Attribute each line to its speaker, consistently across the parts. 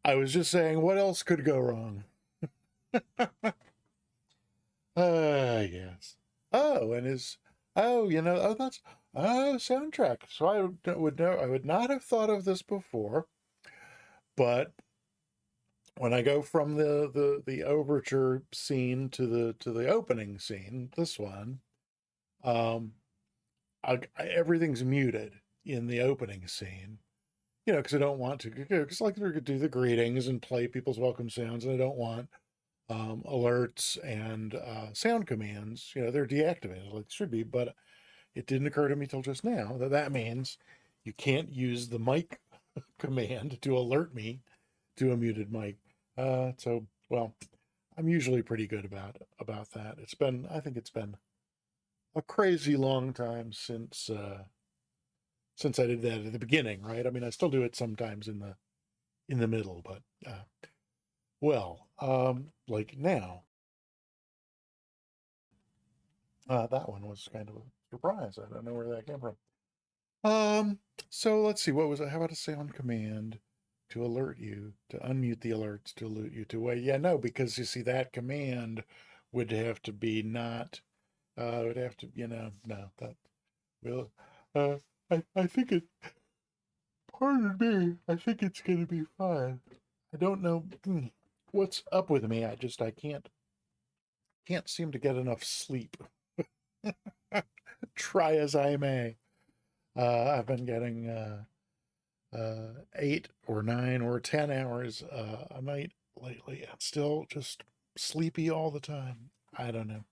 Speaker 1: I was just saying, what else could go wrong? Yes. Oh, and his, oh, that's, soundtrack. So I would not have thought of this before, but when I go from the overture scene to the opening scene, this one, um, everything's muted in the opening scene. Because I don't want to, because like they're going to do the greetings and play people's welcome sounds, and I don't want alerts and sound commands. They're deactivated like it should be, but it didn't occur to me till just now that means you can't use the mic command to alert me to a muted mic. So, well, I'm usually pretty good about that. I think it's been a crazy long time since I did that at the beginning, right? I mean, I still do it sometimes in the middle, but like now, that one was kind of a surprise. I don't know where that came from. Um, so let's see, what was it? How about a sound command to alert you, to unmute the alerts, to alert you to wait? Yeah, no, because you see that command would have to be not, would have to, no, that will, uh, I think it, pardon me, I think it's going to be fine. I don't know what's up with me. I can't seem to get enough sleep. Try as I may. I've been getting 8 or 9 or 10 hours a night lately, and still just sleepy all the time. I don't know.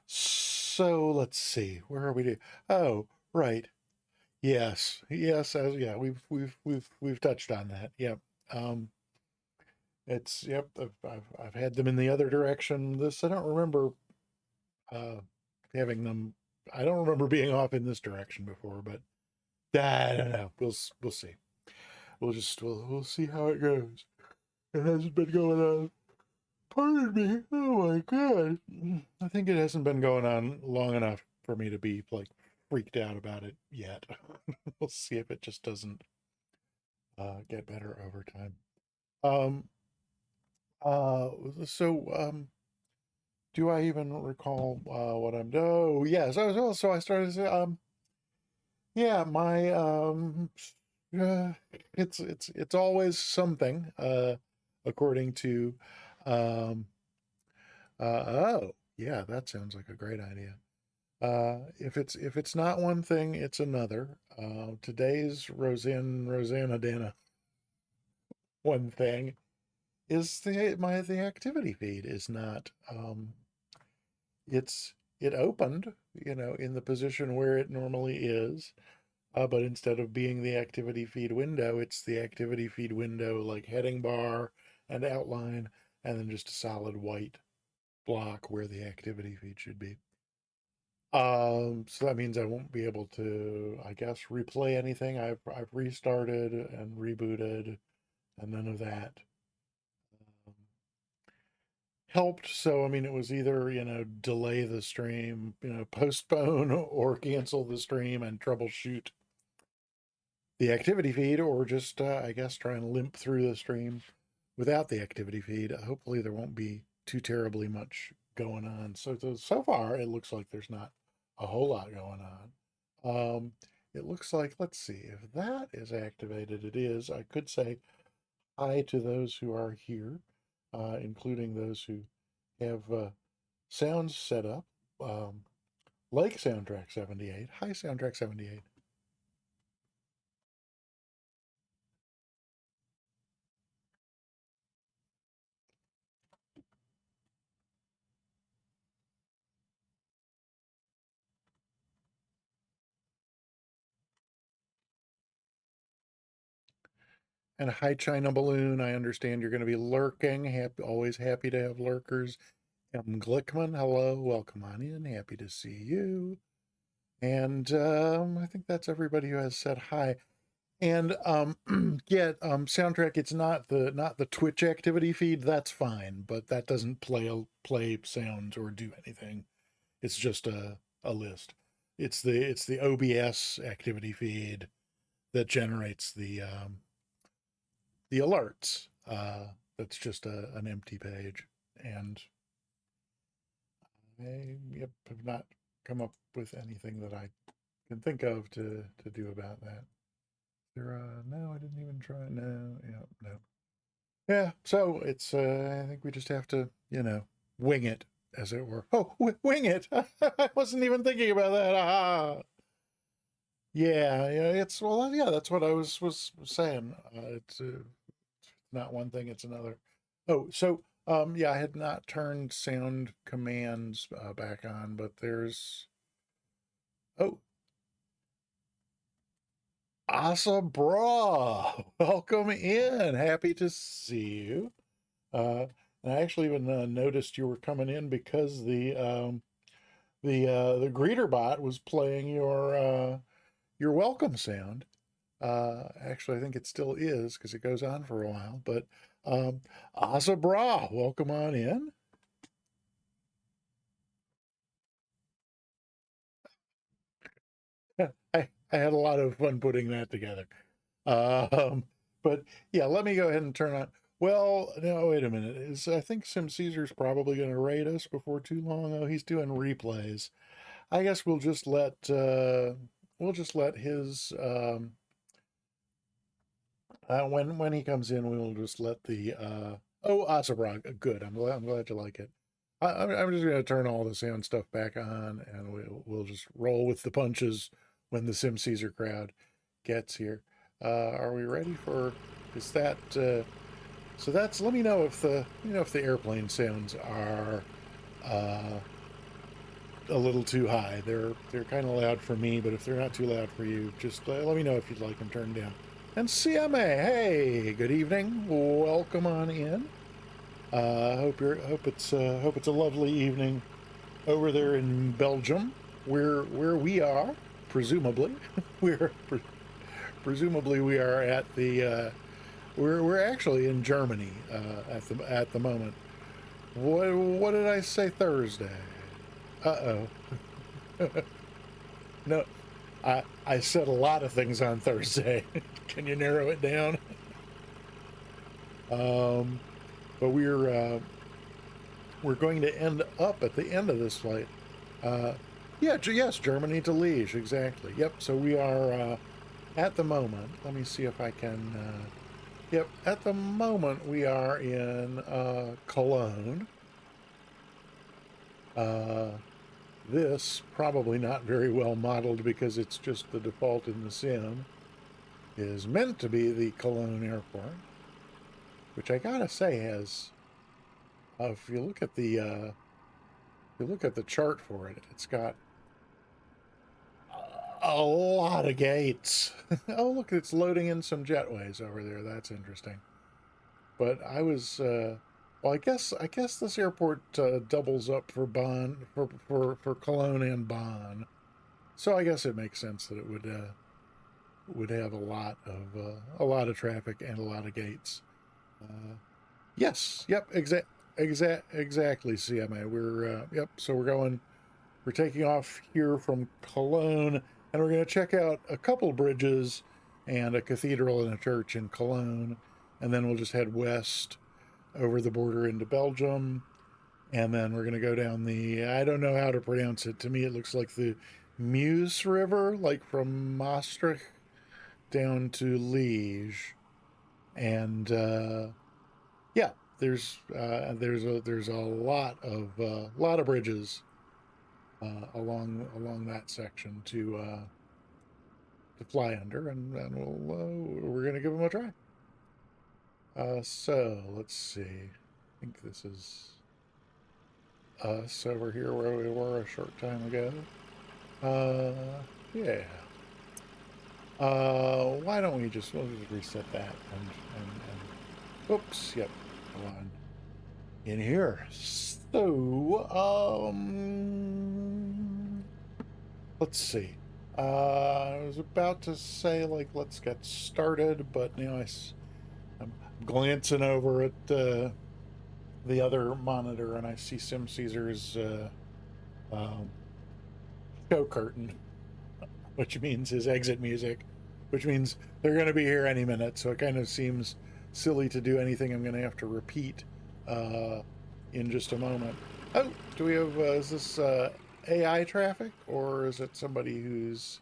Speaker 1: So let's see. Where are we? Oh, right. Yes. Yeah, we've touched on that. Yep. It's yep. I've had them in the other direction. I don't remember uh having them. I don't remember being off in this direction before, but I don't know. We'll see. We'll see how it goes. It hasn't been going on. Pardon me. Oh my god. I think it hasn't been going on long enough for me to be like freaked out about it yet. We'll see if it just doesn't get better over time. Um. So do I even recall what I'm? Oh yes. So I started to say yeah, my uh, it's always something according to um oh yeah, that sounds like a great idea. If it's not one thing, it's another. Today's Rosanna Dana one thing is the activity feed is not it opened, in the position where it normally is. But instead of being the activity feed window, it's the activity feed window like heading bar and outline, and then just a solid white block where the activity feed should be. So that means I won't be able to, I guess, replay anything. I've restarted and rebooted, and none of that um, helped. So I mean, it was either delay the stream, postpone or cancel the stream and troubleshoot the activity feed, or just I guess try and limp through the stream without the activity feed. Hopefully there won't be too terribly much going on. So far it looks like there's not a whole lot going on. It looks like, let's see, if that is activated, it is. I could say hi to those who are here, including those who have sounds set up, like Soundtrack 78. Hi, Soundtrack 78. And hi, China Balloon. I understand you're going to be lurking. Always happy to have lurkers. M. Glickman, hello. Welcome on in. Happy to see you. And I think that's everybody who has said hi. And yeah, soundtrack. It's not the Twitch activity feed. That's fine, but that doesn't play sounds or do anything. It's just a list. It's the OBS activity feed that generates the alerts. That's just an empty page, and I have not come up with anything that I can think of to do about that. No, I didn't even try. No, yeah, no. Yeah, so it's I think we just have to, wing it, as it were. Oh, wing it. I wasn't even thinking about that. Yeah, it's well, yeah, that's what I was saying. It's not one thing, it's another. Oh, so yeah, I had not turned sound commands back on, but there's oh, Asa Bra, welcome in. Happy to see you. And I actually even noticed you were coming in because the greeter bot was playing your welcome sound. Actually, I think it still is because it goes on for a while. But Asa Bra, welcome on in. I had a lot of fun putting that together. Um, but yeah, let me go ahead and turn on. Well, no, wait a minute. I think Sim Caesar's probably going to raid us before too long. Oh, he's doing replays. I guess we'll just let his when he comes in, we'll just let the oh, Asabrag, good. I'm glad you like it. I'm just gonna turn all the sound stuff back on, and we'll just roll with the punches when the Sim Caesar crowd gets here. Are we ready for? Is that so? That's let me know if the airplane sounds are uh, a little too high. They're kind of loud for me, but if they're not too loud for you, just let me know if you'd like them turned down. And CMA, hey, good evening. Welcome on in. Hope it's a lovely evening over there in Belgium, where we are, presumably. we're presumably we are at the we're actually in Germany at the moment. What did I say Thursday? Uh oh. No, I said a lot of things on Thursday. Can you narrow it down? Um, but we're going to end up at the end of this flight. Uh, yeah, yes, Germany to Liege, exactly. Yep. So we are at the moment. Let me see if I can. Yep, at the moment we are in Cologne. Uh, this probably not very well modeled because it's just the default in the sim. Is meant to be the Cologne airport, which I gotta say has, if you look at the chart for it, it's got a lot of gates. Oh, look, it's loading in some jetways over there. That's interesting. But well, I guess this airport doubles up for Bonn for Cologne and Bonn. So I guess it makes sense that it would have a lot of traffic and a lot of gates. Uh, yes, yep, exactly. CMA. Yep. So we're taking off here from Cologne, and we're going to check out a couple bridges and a cathedral and a church in Cologne, and then we'll just head west over the border into Belgium, and then we're going to go down I don't know how to pronounce it. To me, it looks like the Meuse River, like from Maastricht down to Liege, and yeah, there's a lot of bridges along that section to fly under, and we're gonna give them a try. So let's see. I think this is us over here where we were a short time ago. Yeah. Why don't we'll just reset that and oops, yep, hold on. In here. So, let's see. I was about to say, like, let's get started, but I'm glancing over at the other monitor and I see Sim Caesar's um, show curtain, which means his exit music, which means they're going to be here any minute. So it kind of seems silly to do anything I'm going to have to repeat in just a moment. Oh, do we have, is this AI traffic, or is it somebody who's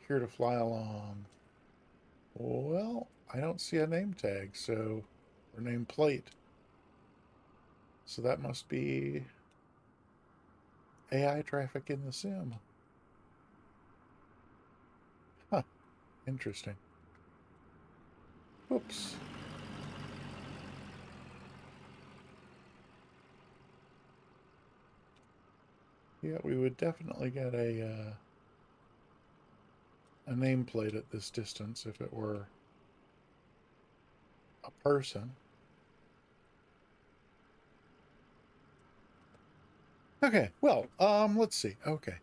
Speaker 1: here to fly along? Well, I don't see a name tag, so, or name plate. So that must be AI traffic in the sim. Huh, interesting. Oops. Yeah, we would definitely get a nameplate at this distance if it were a person. Okay, well, let's see. Okay.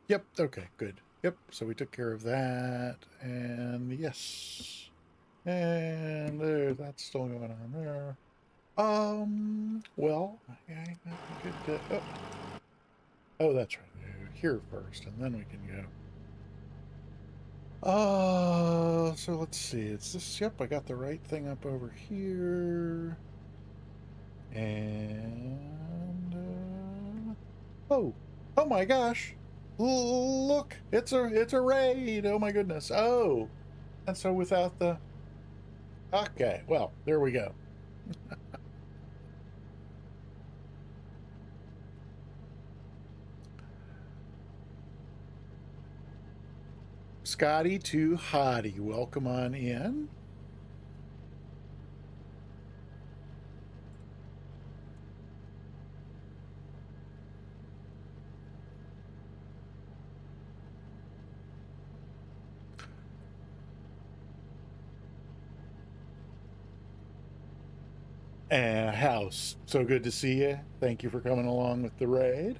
Speaker 1: Yep, okay, good. Yep, so we took care of that, and yes. And there, that's still going on there. Well, I could, oh, that's right. Here first, and then we can go. So let's see. It's this. Yep, I got the right thing up over here. And oh, oh my gosh! Look, it's a raid. Oh my goodness. Oh, and so without the. Okay, well, there we go. Scotty to Hottie, welcome on in. And House, so good to see you. Thank you for coming along with the raid.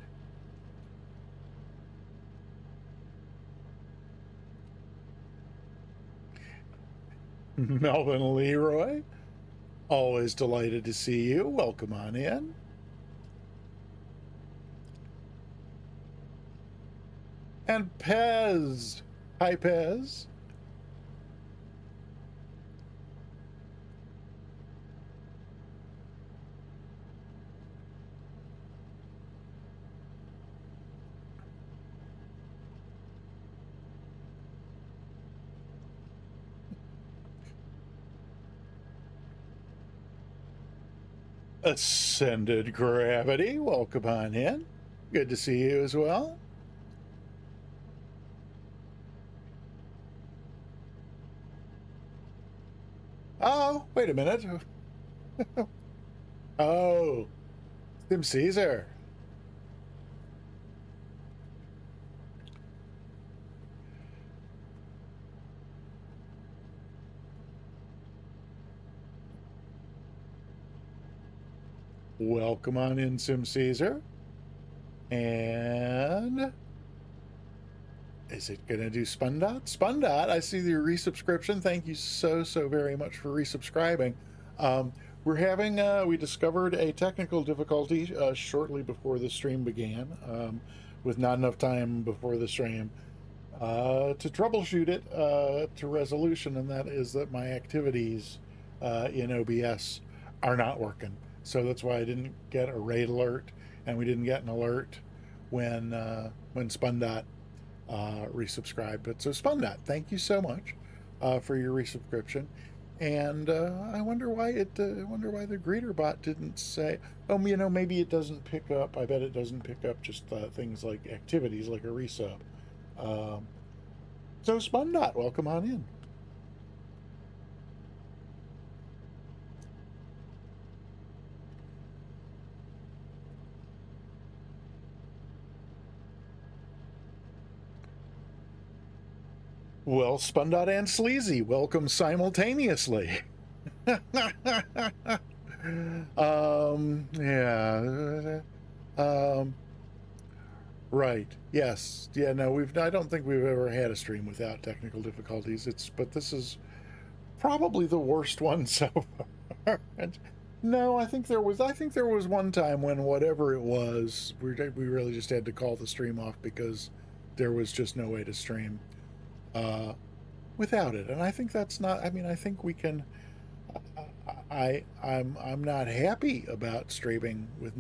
Speaker 1: Melvin Leroy, always delighted to see you. Welcome on in. And Pez. Hi, Pez. Ascended Gravity, welcome on in. Good to see you as well. Oh, wait a minute. Oh, Tim Caesar. Welcome on in, Sim Caesar. And is it going to do Spundot? Spundot, I see your resubscription. Thank you so very much for resubscribing. We're having, we discovered a technical difficulty shortly before the stream began, with not enough time before the stream to troubleshoot it to resolution, and that is that my activities in OBS are not working. So that's why I didn't get a raid alert, and we didn't get an alert when Spundot resubscribed. But so Spundot, thank you so much for your resubscription. And I wonder why I wonder why the greeter bot didn't say. Oh, maybe it doesn't pick up. I bet it doesn't pick up just things like activities, like a resub. So Spundot, welcome on in. Well, Spundot and Sleazy, welcome simultaneously. Yeah. Right. Yes. Yeah, no, I don't think we've ever had a stream without technical difficulties. But this is probably the worst one so far. No, I think there was one time when whatever it was, we really just had to call the stream off because there was just no way to stream. without it. And I think that's not, I mean, I think we can, I'm not happy about strafing with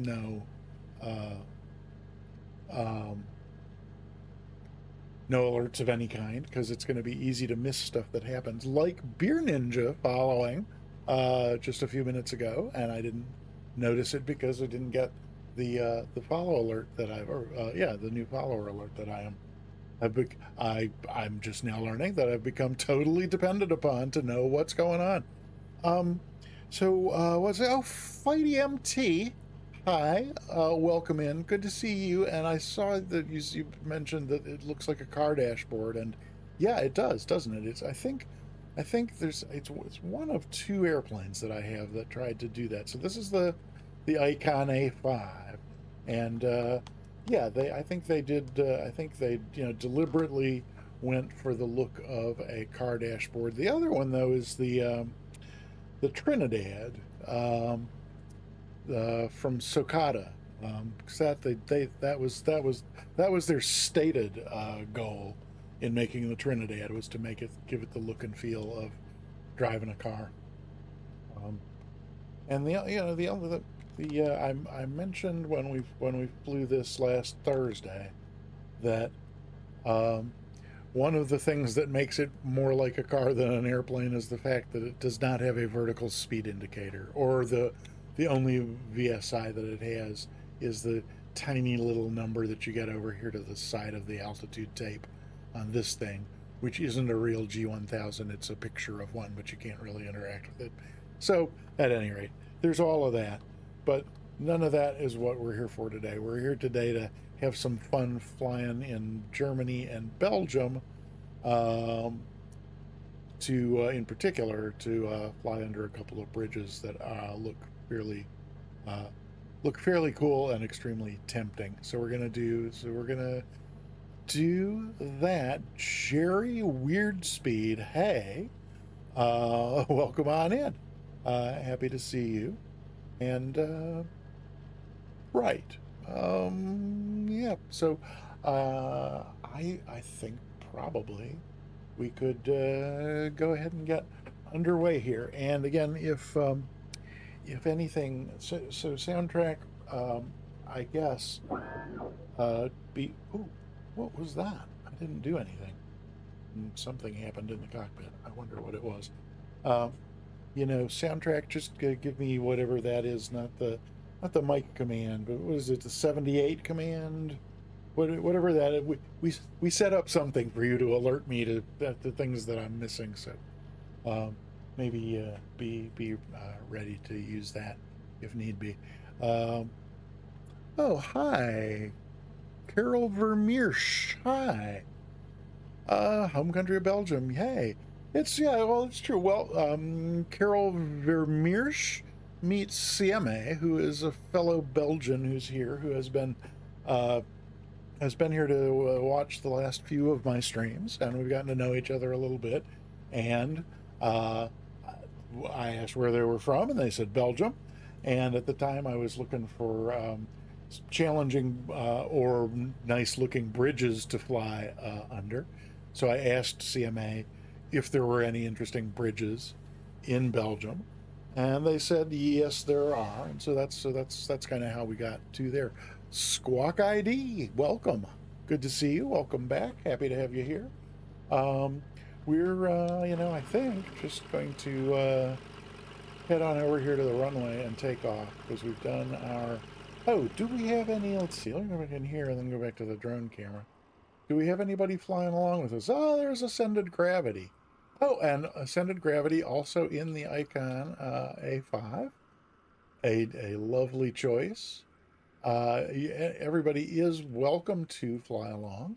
Speaker 1: uh, um, no alerts of any kind, because it's going to be easy to miss stuff that happens, like Beer Ninja following just a few minutes ago, and I didn't notice it because I didn't get the follow alert that the new follower alert that I'm just now learning that I've become totally dependent upon to know what's going on. Um, what's it? Oh, Fighty MT. Hi, welcome in. Good to see you. And I saw that you mentioned that it looks like a car dashboard, and yeah, it does, doesn't it? I think it's one of two airplanes that I have that tried to do that. So this is the ICON-A5, and yeah, I think they did. I think they deliberately went for the look of a car dashboard. The other one though is the Trinidad from Socata. Because that was their stated goal in making the Trinidad, was to give it the look and feel of driving a car. Um, and I mentioned when we flew this last Thursday that um, one of the things that makes it more like a car than an airplane is the fact that it does not have a vertical speed indicator, or the only VSI that it has is the tiny little number that you get over here to the side of the altitude tape on this thing, which isn't a real G1000. It's a picture of one, but you can't really interact with it. So, at any rate, there's all of that, but none of that is what we're here for today. We're here today to have some fun flying in Germany and Belgium, um, in particular, to fly under a couple of bridges that uh, look fairly cool and extremely tempting. We're gonna do that. Jerry Weird Speed, hey, welcome on in. Happy to see you. And right, yeah. So, I think probably we could go ahead and get underway here. And again, if anything, so soundtrack, I guess, ooh, what was that? I didn't do anything. Something happened in the cockpit. I wonder what it was. Um, soundtrack, just give me whatever that is, not the mic command, but what is it, the 78 command? Whatever that is. We set up something for you to alert me to the things that I'm missing. So um, maybe be ready to use that if need be. Um, oh, hi, Carol Vermeersch. Hi, home country of Belgium. Hey, it's true. Well, Carol Vermeersch meets CMA, who is a fellow Belgian who's here, who uh, has been here to watch the last few of my streams, and we've gotten to know each other a little bit. And uh, I asked where they were from, and they said Belgium. And at the time, I was looking for challenging or nice looking bridges to fly under. So I asked CMA if there were any interesting bridges in Belgium, and they said yes, there are. And that's kind of how we got to there. Squawk ID, welcome. Good to see you. Welcome back. Happy to have you here. Um, we're, I think just going to head on over here to the runway and take off, because we've done our. Oh, do we have any? Let's see. Let me go back in here and then go back to the drone camera. Do we have anybody flying along with us? Oh, there's Ascended Gravity. Oh, and Ascended Gravity also in the Icon A5. A lovely choice. Everybody is welcome to fly along,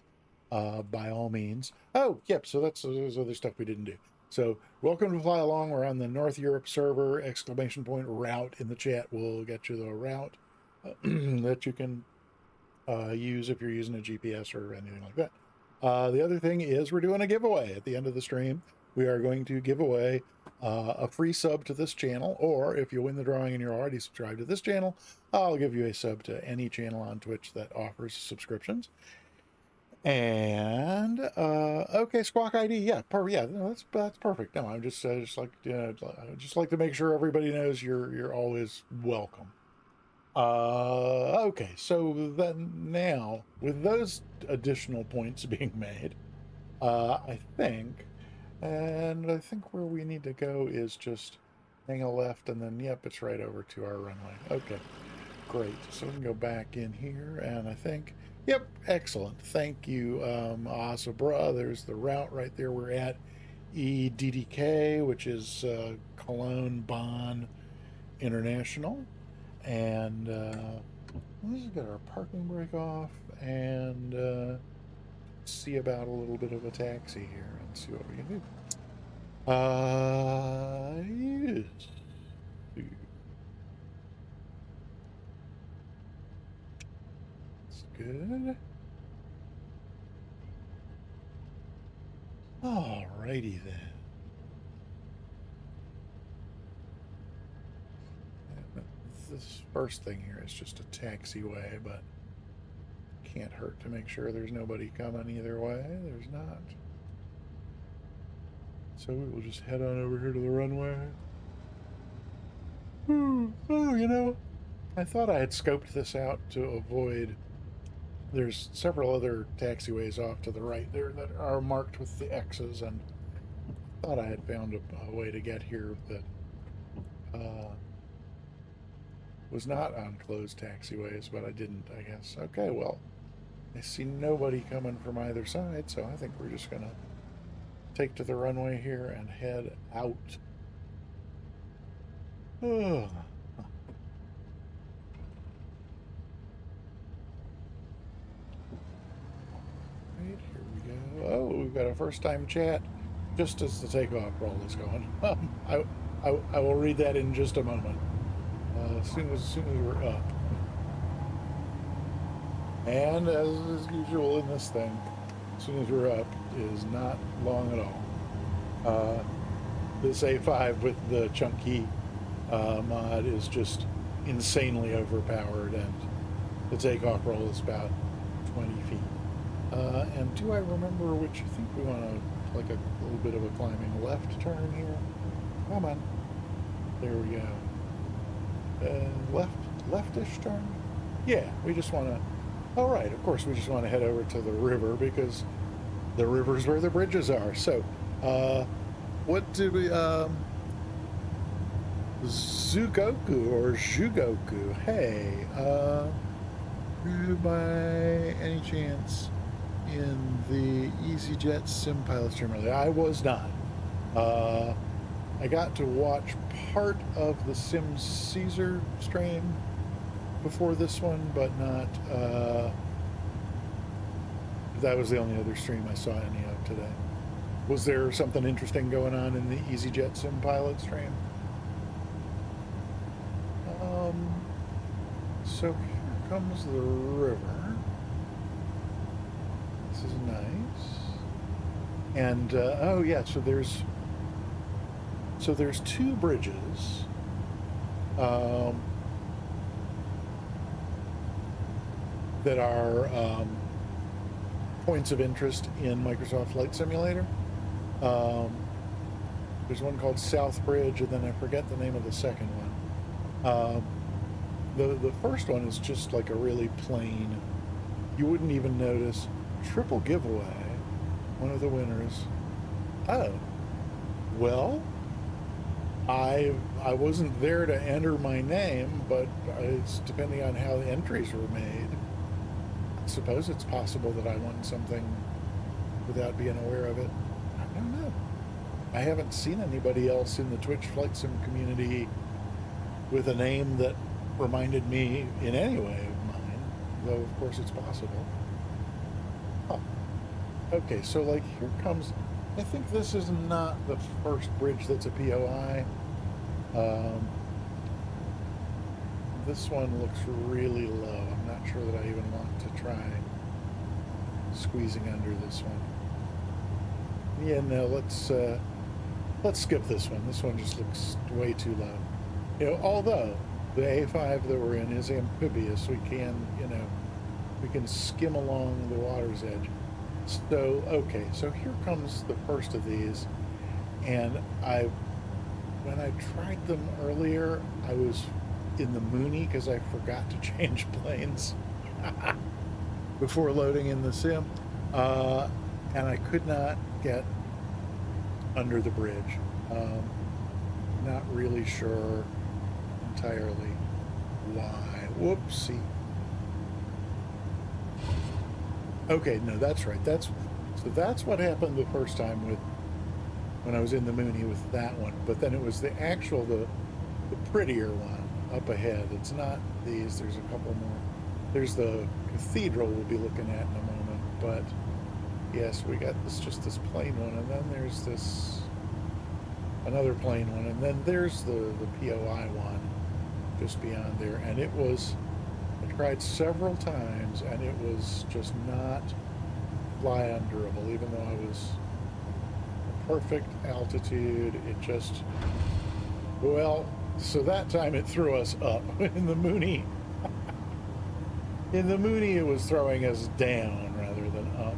Speaker 1: by all means. Oh, yep. So there's other stuff we didn't do. So welcome to fly along. We're on the North Europe server. ! Route in the chat will get you the route that you can use if you're using a GPS or anything like that. The other thing is we're doing a giveaway at the end of the stream. We are going to give away a free sub to this channel, or if you win the drawing and you're already subscribed to this channel, I'll give you a sub to any channel on Twitch that offers subscriptions. And okay, Squawk ID, yeah, yeah, no, that's perfect. No, I'm just like, you know, I just like to make sure everybody knows you're always welcome. Okay, so then now with those additional points being made, I think, and I think where we need to go is just hang a left, and then yep, it's right over to our runway. Okay. Great. So we can go back in here, and I think, yep, excellent. Thank you, Asabra. There's the route right there. We're at EDDK, which is Cologne Bonn International. And let's just get our parking brake off and see about a little bit of a taxi here and see what we can do. Yes. It's good. Alrighty then. This first thing here is just a taxiway, but can't hurt to make sure there's nobody coming either way. There's not. So we will just head on over here to the runway. Oh, you know, I thought I had scoped this out to avoid. There's several other taxiways off to the right there that are marked with the X's, and thought I had found a way to get here that was not on closed taxiways, but I didn't, I guess. Okay, well, I see nobody coming from either side, so I think we're just gonna take to the runway here and head out. Oh. Right, here we go. Oh, we've got a first-time chat just as the takeoff roll is going. I will read that in just a moment. As soon as we're up. And as is usual in this thing, as soon as we're up is not long at all. This A5 with the chunky mod is just insanely overpowered, and the takeoff roll is about 20 feet. And do I remember which? I think we want to, like a little bit of a climbing left turn here. Come on. There we go. Leftish turn? Yeah, we just want to, all right, of course, we just want to head over to the river because the river's where the bridges are. So, what did we, Zugoku or Jugoku, hey, by any chance in the EasyJet Sim Pilot Stream earlier? I was not. I got to watch part of the Sim Caesar stream before this one, but not, that was the only other stream I saw any of today. Was there something interesting going on in the EasyJet Sim Pilot stream? So here comes the river. This is nice. And, oh yeah, so there's two bridges. That are points of interest in Microsoft Flight Simulator. There's one called South Bridge, and then I forget the name of the second one. The first one is just like a really plain, you wouldn't even notice, triple giveaway. One of the winners. Oh, well, I wasn't there to enter my name, but it's depending on how the entries were made. I suppose it's possible that I won something without being aware of it. I don't know. I haven't seen anybody else in the Twitch Flight Sim community with a name that reminded me in any way of mine, though of course it's possible. Oh. Okay, so like here comes, I think this is not the first bridge that's a POI. This one looks really low. I'm not sure that I even want to try squeezing under this one. Yeah, no, let's skip this one. This one just looks way too low. You know, although the A5 that we're in is amphibious, we can, you know, we can skim along the water's edge. So, okay, so here comes the first of these, and when I tried them earlier, I was in the Mooney because I forgot to change planes before loading in the sim, uh, and I could not get under the bridge. Not really sure entirely why. Whoopsie. Okay, no, that's right. That's what happened the first time with when I was in the Mooney with that one. But then it was the prettier one up ahead. It's not these. There's a couple more. There's the cathedral we'll be looking at in a moment. But yes, we got this plain one, and then there's this another plain one, and then there's the POI one just beyond there. And I tried several times, and it was just not fly underable, even though I was perfect altitude. It just, well, so that time it threw us up. In the Mooney, it was throwing us down rather than up.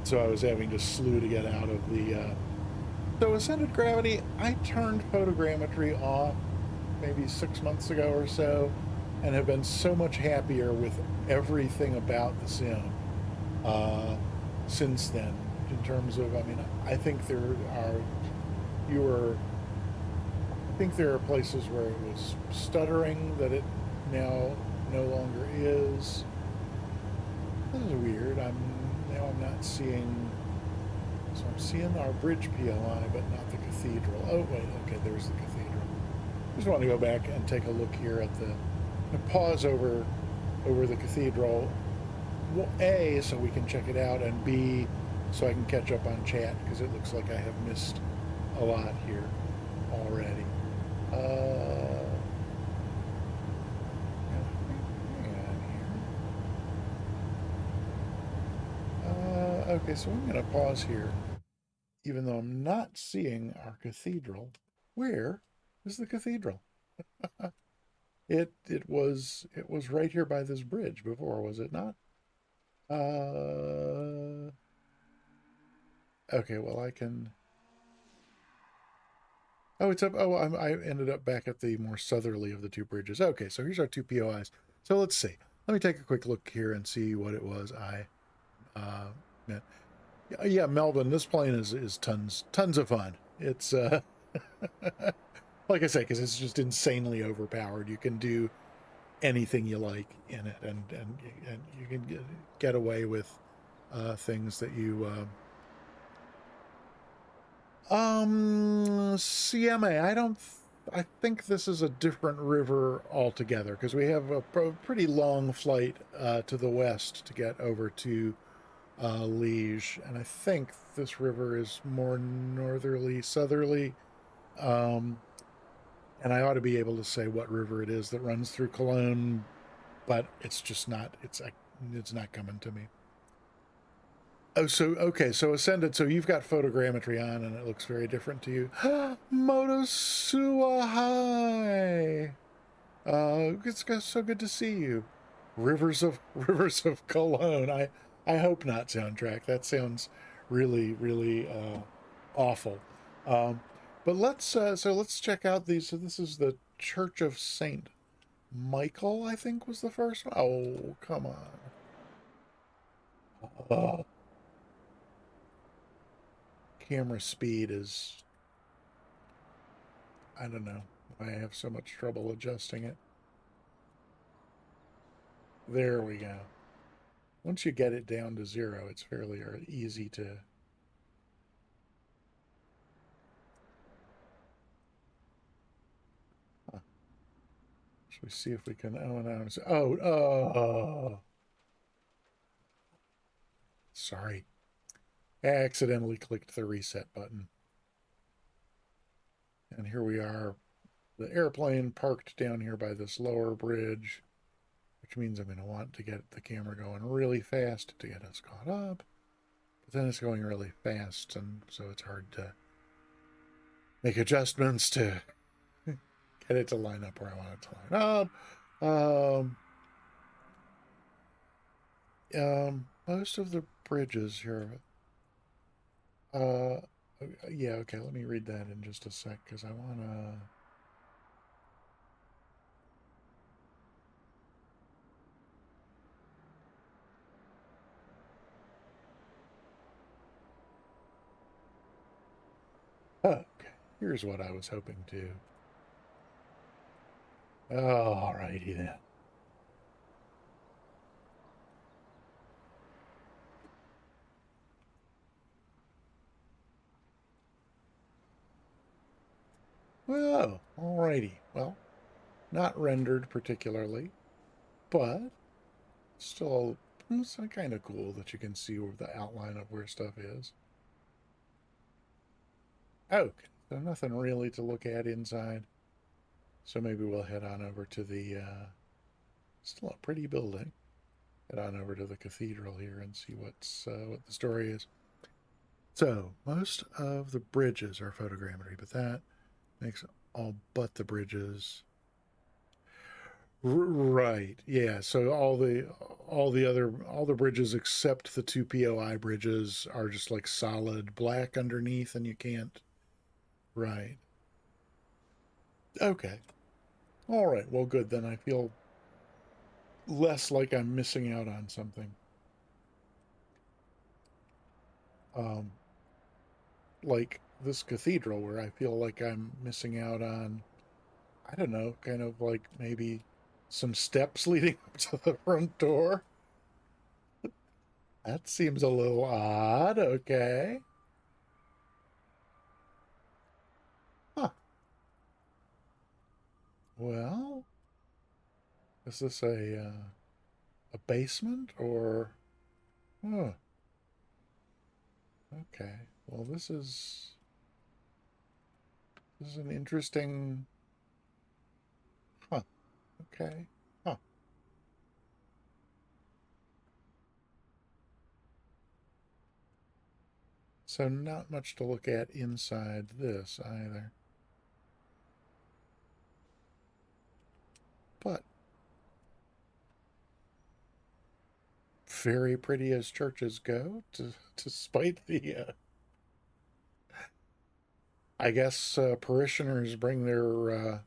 Speaker 1: So I was having to slew to get out of the. So ascended gravity, I turned photogrammetry off maybe 6 months ago or so, and have been so much happier with everything about the sim uh, since then. In terms of, I mean, I think are fewer. I think there are places where it was stuttering that it now no longer is. This is weird. I'm not seeing. So I'm seeing our bridge PLI, but not the cathedral. Oh wait, okay, there's the cathedral. Just want to go back and take a look here at the pause over the cathedral. Well, A, so we can check it out, and B, so I can catch up on chat because it looks like I have missed a lot here already. Okay, so I'm going to pause here, even though I'm not seeing our cathedral. Where is the cathedral? It was right here by this bridge before, was it not? Okay, well I can. Oh, it's up. Oh, I ended up back at the more southerly of the two bridges. Okay, so here's our two POIs. So let's see. Let me take a quick look here and see what it was I meant. Yeah, Melvin, this plane is tons of fun. It's like I say, because it's just insanely overpowered. You can do anything you like in it, and you can get away with things that you. CMA. I think this is a different river altogether because we have a pretty long flight to the west to get over to Liege, and I think this river is more northerly, southerly. Um, and I ought to be able to say what river it is that runs through Cologne, but it's just not. It's not coming to me. Oh, so okay, so ascended. So you've got photogrammetry on, and it looks very different to you. Motosuahai. It's so good to see you. Rivers of Cologne. I hope not soundtrack. That sounds really awful. Um, but let's check out these. So this is the Church of Saint Michael. I think was the first one. Oh, come on. Oh, camera speed is, I don't know. I have so much trouble adjusting it. There we go. Once you get it down to zero, it's fairly easy to. Huh. Should we see if we can? Oh no! Oh! Sorry, I accidentally clicked the reset button, and here we are. The airplane parked down here by this lower bridge, which means I'm going to want to get the camera going really fast to get us caught up. But then it's going really fast, and so it's hard to make adjustments to get it to line up where I want it to line up. Most of the bridges here. Yeah, okay, let me read that in just a sec, because I want to... Okay, here's what I was hoping to. All righty then. Well, all righty. Well, not rendered particularly, but still, it's kind of cool that you can see the outline of where stuff is. Okay, so nothing really to look at inside. So maybe we'll head on over to the, still a pretty building. Head on over to the cathedral here and see what the story is. So most of the bridges are photogrammetry, but that makes all but the bridges. Right. Yeah. So all the bridges except the two POI bridges are just like solid black underneath, and you can't. Right. Okay. All right. Well, good. Then I feel less like I'm missing out on something. Um, like this cathedral where I feel like I'm missing out on, I don't know, kind of like maybe some steps leading up to the front door. That seems a little odd. Okay. Huh. Well, is this a basement or? Huh. Okay. Well, this is an interesting. Huh. Okay. Huh. So not much to look at inside this either. But very pretty as churches go, despite the, I guess, parishioners bring their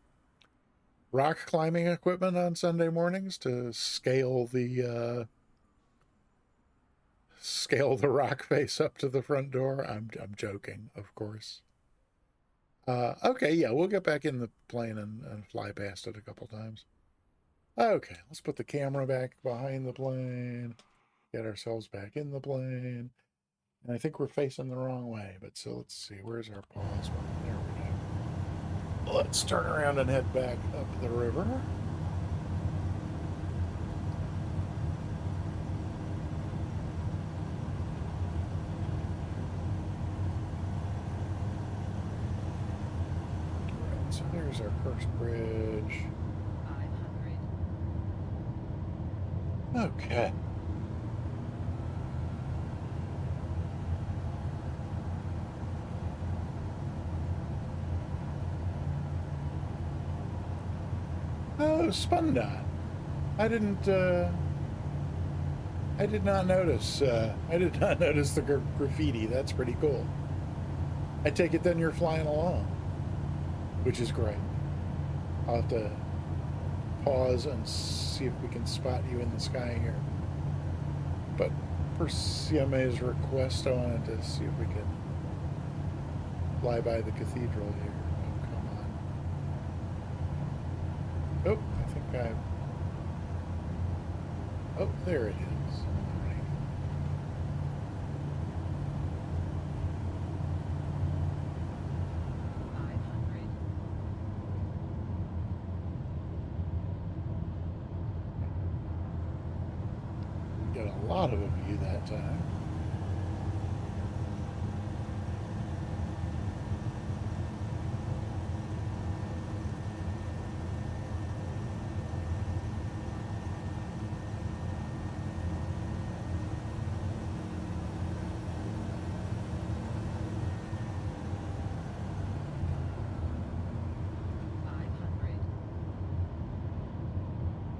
Speaker 1: rock climbing equipment on Sunday mornings to scale the rock face up to the front door. I'm joking, of course. Okay, yeah, we'll get back in the plane and fly past it a couple times. Okay, let's put the camera back behind the plane, get ourselves back in the plane. And I think we're facing the wrong way, but so let's see, where's our pause button? There we go. Let's turn around and head back up the river. Right, so there's our first bridge. 500. Okay. Oh, Spundot. I didn't, I did not notice, I did not notice the graffiti. That's pretty cool. I take it then you're flying along, which is great. I'll have to pause and see if we can spot you in the sky here. But per CMA's request, I wanted to see if we could fly by the cathedral here. Oh, come on. Oh, I think I... Oh, there it is. All right. Got a lot of a view that time.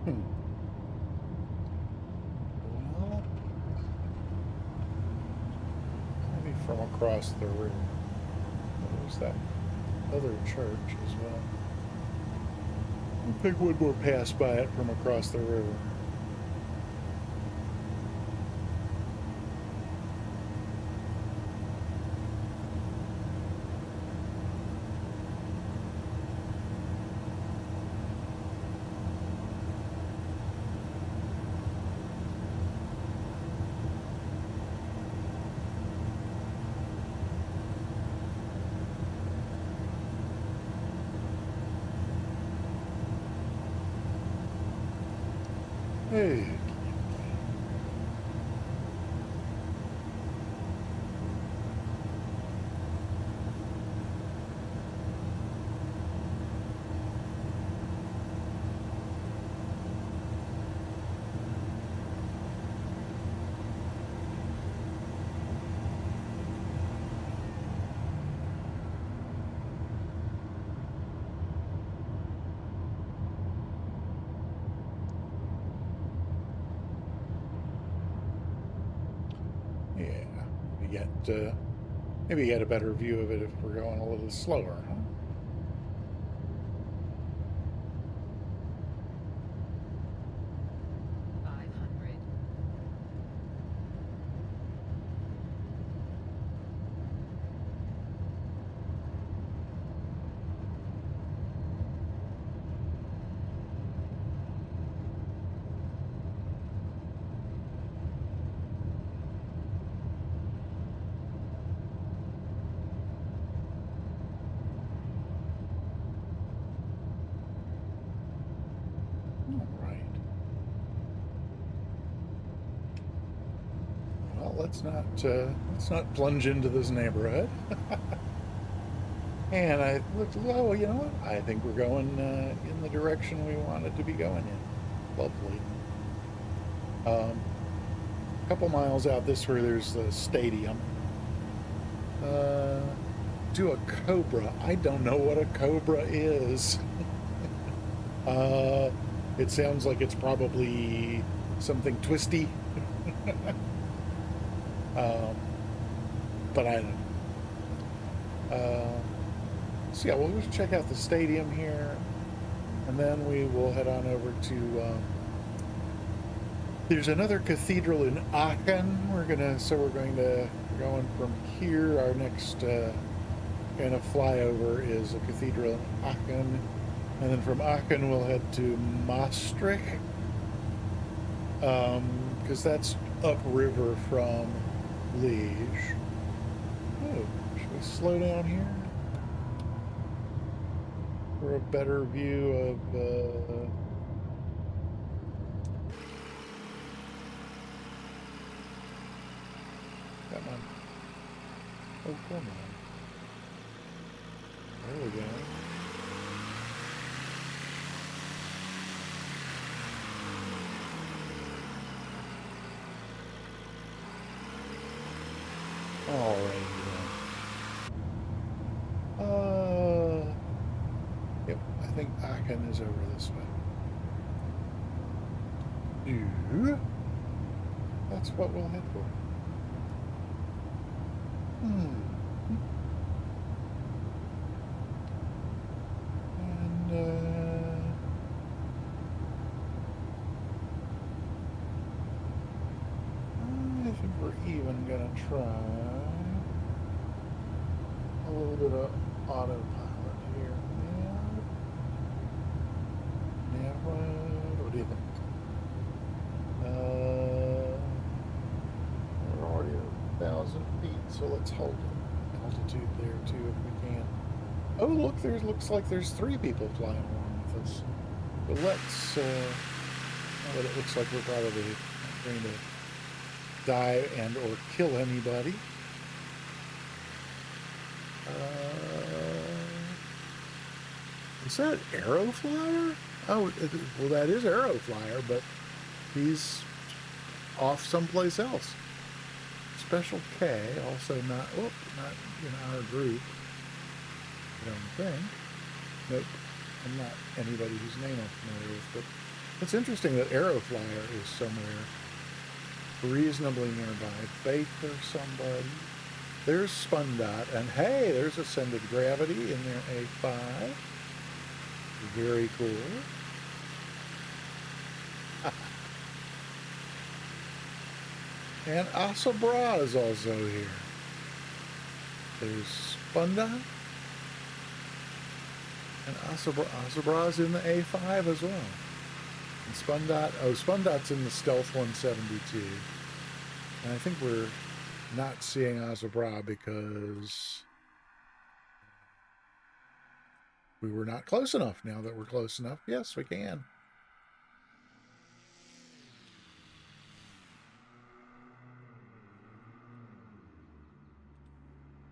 Speaker 1: Hmm. Well, across the river. There's that other church as well. I think one more pass by it from across the river. Hey. Yeah, maybe get a better view of it if we're going a little slower, huh? Well, let's not plunge into this neighborhood. And I looked. Oh, you know what? I think we're going in the direction we wanted to be going in. Lovely. A couple miles out this way, there's the stadium. Do a cobra. I don't know what a cobra is. It sounds like it's probably something twisty. But I don't know. So yeah, we'll just check out the stadium here, and then we will head on over to. There's another cathedral in Aachen. We're going from here. Our next kind of flyover is a cathedral in Aachen, and then from Aachen we'll head to Maastricht, because that's upriver from Liege. Oh, should we slow down here for a better view of? Come on. Oh, come on. There we go. Alrighty then. Yep, I think Aachen is over this way. That's what we'll head for. And I think we're even gonna try a little bit of autopilot here. Yeah, what do you think? We're already at 1,000 feet, so let's hold altitude there too if we can. Oh, look, looks like there's 3 people flying along with us. But let's, but it looks like we're probably not going to die and or kill anybody. Is that Aeroflyer? Oh, well, that is Aeroflyer, but he's off someplace else. Special K, also not in our group. I don't think. Nope. I'm not anybody whose name I'm familiar with, but it's interesting that Aeroflyer is somewhere reasonably nearby. Baker somebody. There's Spundot, and hey, there's Ascended Gravity in their A5. Very cool. And Asabra is also here. There's Spundot. And Asabra's in the A5 as well. And Spundot's in the Stealth 172. And I think we're not seeing Asabra because we were not close enough. Now that we're close enough, yes, we can.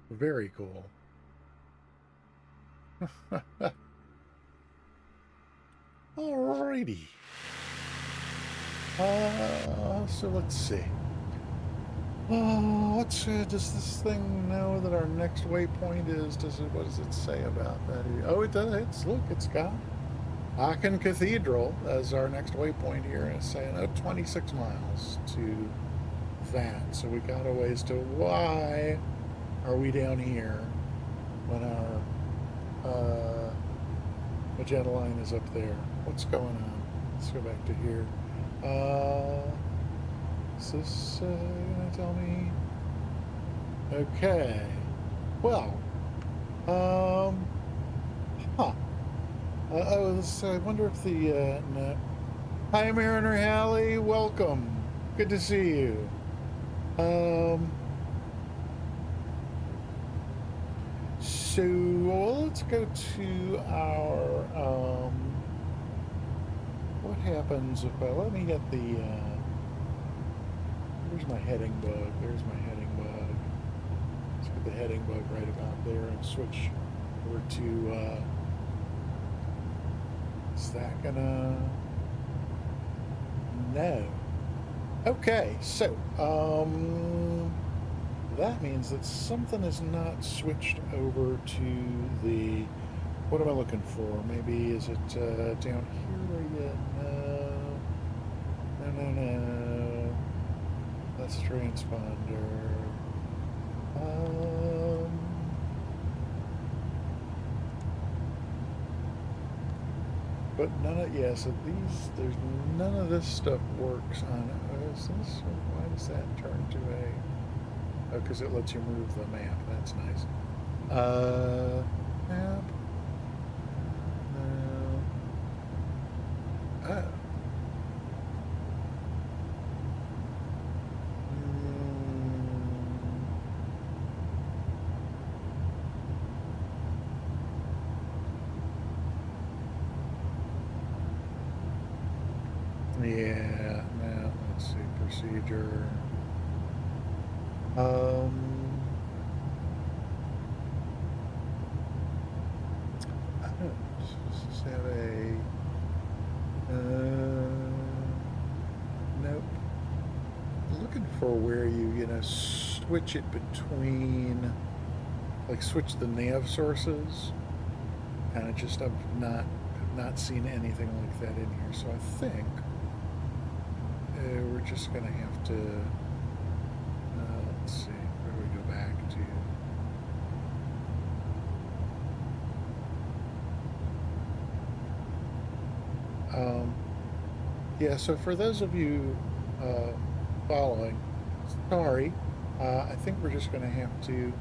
Speaker 1: Very cool. Alrighty. So let's see. Does this thing know that our next waypoint is? What does it say about that? Oh, it does. It's got Aachen Cathedral as our next waypoint here, and it's saying 26 miles to that. So we got a ways to. Why are we down here when our Magenta line is up there? What's going on? Let's go back to here. Is this gonna tell me? Okay. Well, huh. I wonder if the no. Hi, Mariner Hallie. Welcome. Good to see you. So let's go to our what happens if let me get the where's my heading bug? There's my heading bug. Let's get the heading bug right about there and switch over to is that gonna no. Okay, so that means that something is not switched over to the what am I looking for? Maybe is it down here? No. That's transponder. But none of so there's none of this stuff works on is this why does that turn to a because it lets you move the map. That's nice. Map. No. Oh. Yeah, now let's see, procedure. Does this have a, nope. Looking for where you switch it between, like switch the nav sources. And I've not seen anything like that in here. So I think we're just gonna have to let's see, where do we go back to? Yeah, so for those of you following, sorry, I think we're just gonna have to,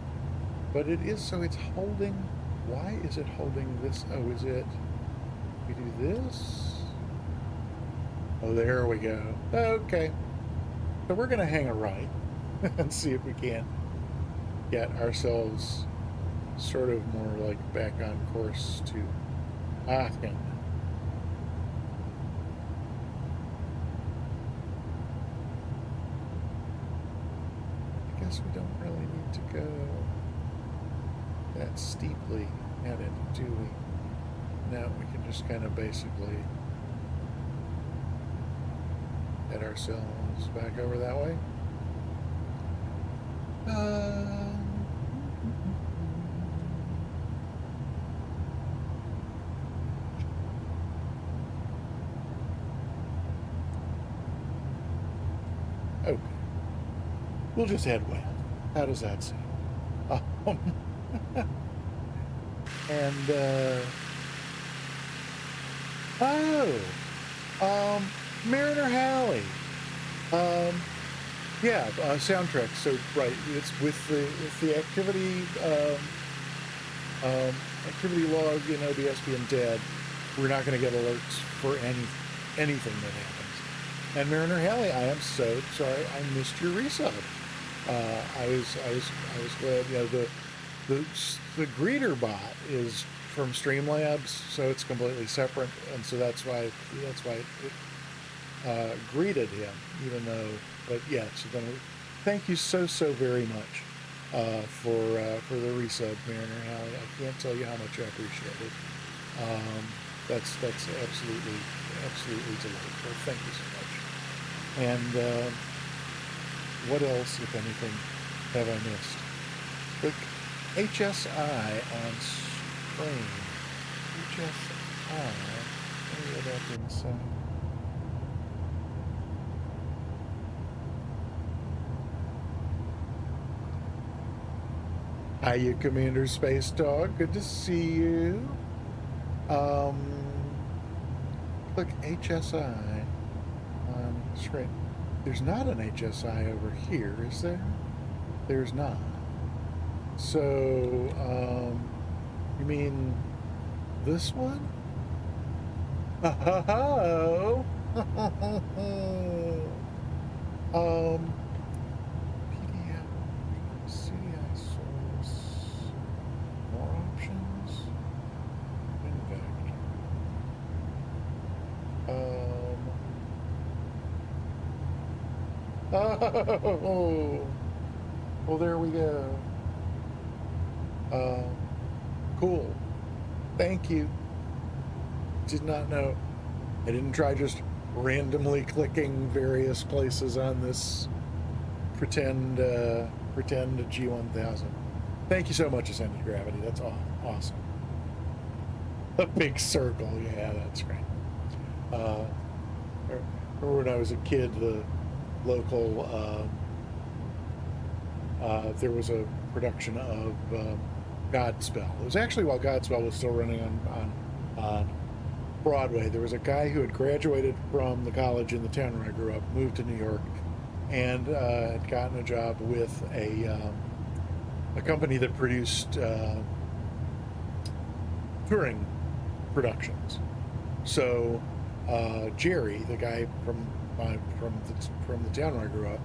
Speaker 1: but it is, so it's holding, why is it holding this? Oh, is it, we do this? Oh, there we go. Okay. So we're going to hang a right and see if we can't get ourselves sort of more like back on course to Aachen. I guess we don't really need to go that steeply at it, do we? No, we can just kind of basically get ourselves back over that way. Okay. We'll just head west. How does that sound? And oh, Mariner Halley. Yeah, soundtrack. So right, it's with the activity activity log in OBS being dead. We're not going to get alerts for anything that happens. And Mariner Halley, I am so sorry I missed your resub. I was glad. The greeter bot is from Streamlabs, so it's completely separate, and so that's why it greeted him, even though. But yeah, so then thank you so very much for the resub, Mariner Halley. I can't tell you how much I appreciate it. That's absolutely delightful. Thank you so much. And what else, if anything, have I missed? Look, HSI on screen. HSI. Maybe that didn't say. Hiya, Commander Space Dog. Good to see you. Click HSI on screen. There's not an HSI over here, is there? There's not. So, you mean this one? Oh, PDF, CDI source, more options, vector. Oh, well, there we go. Cool. Thank you. Did not know. I didn't try just randomly clicking various places on this pretend G1000. Thank you so much, Ascended Gravity. That's awesome. A big circle. Yeah, that's great. Remember when I was a kid, the local there was a production of Godspell. It was actually while Godspell was still running on Broadway. There was a guy who had graduated from the college in the town where I grew up, moved to New York, and had gotten a job with a company that produced touring productions. So Jerry, the guy from the town where I grew up,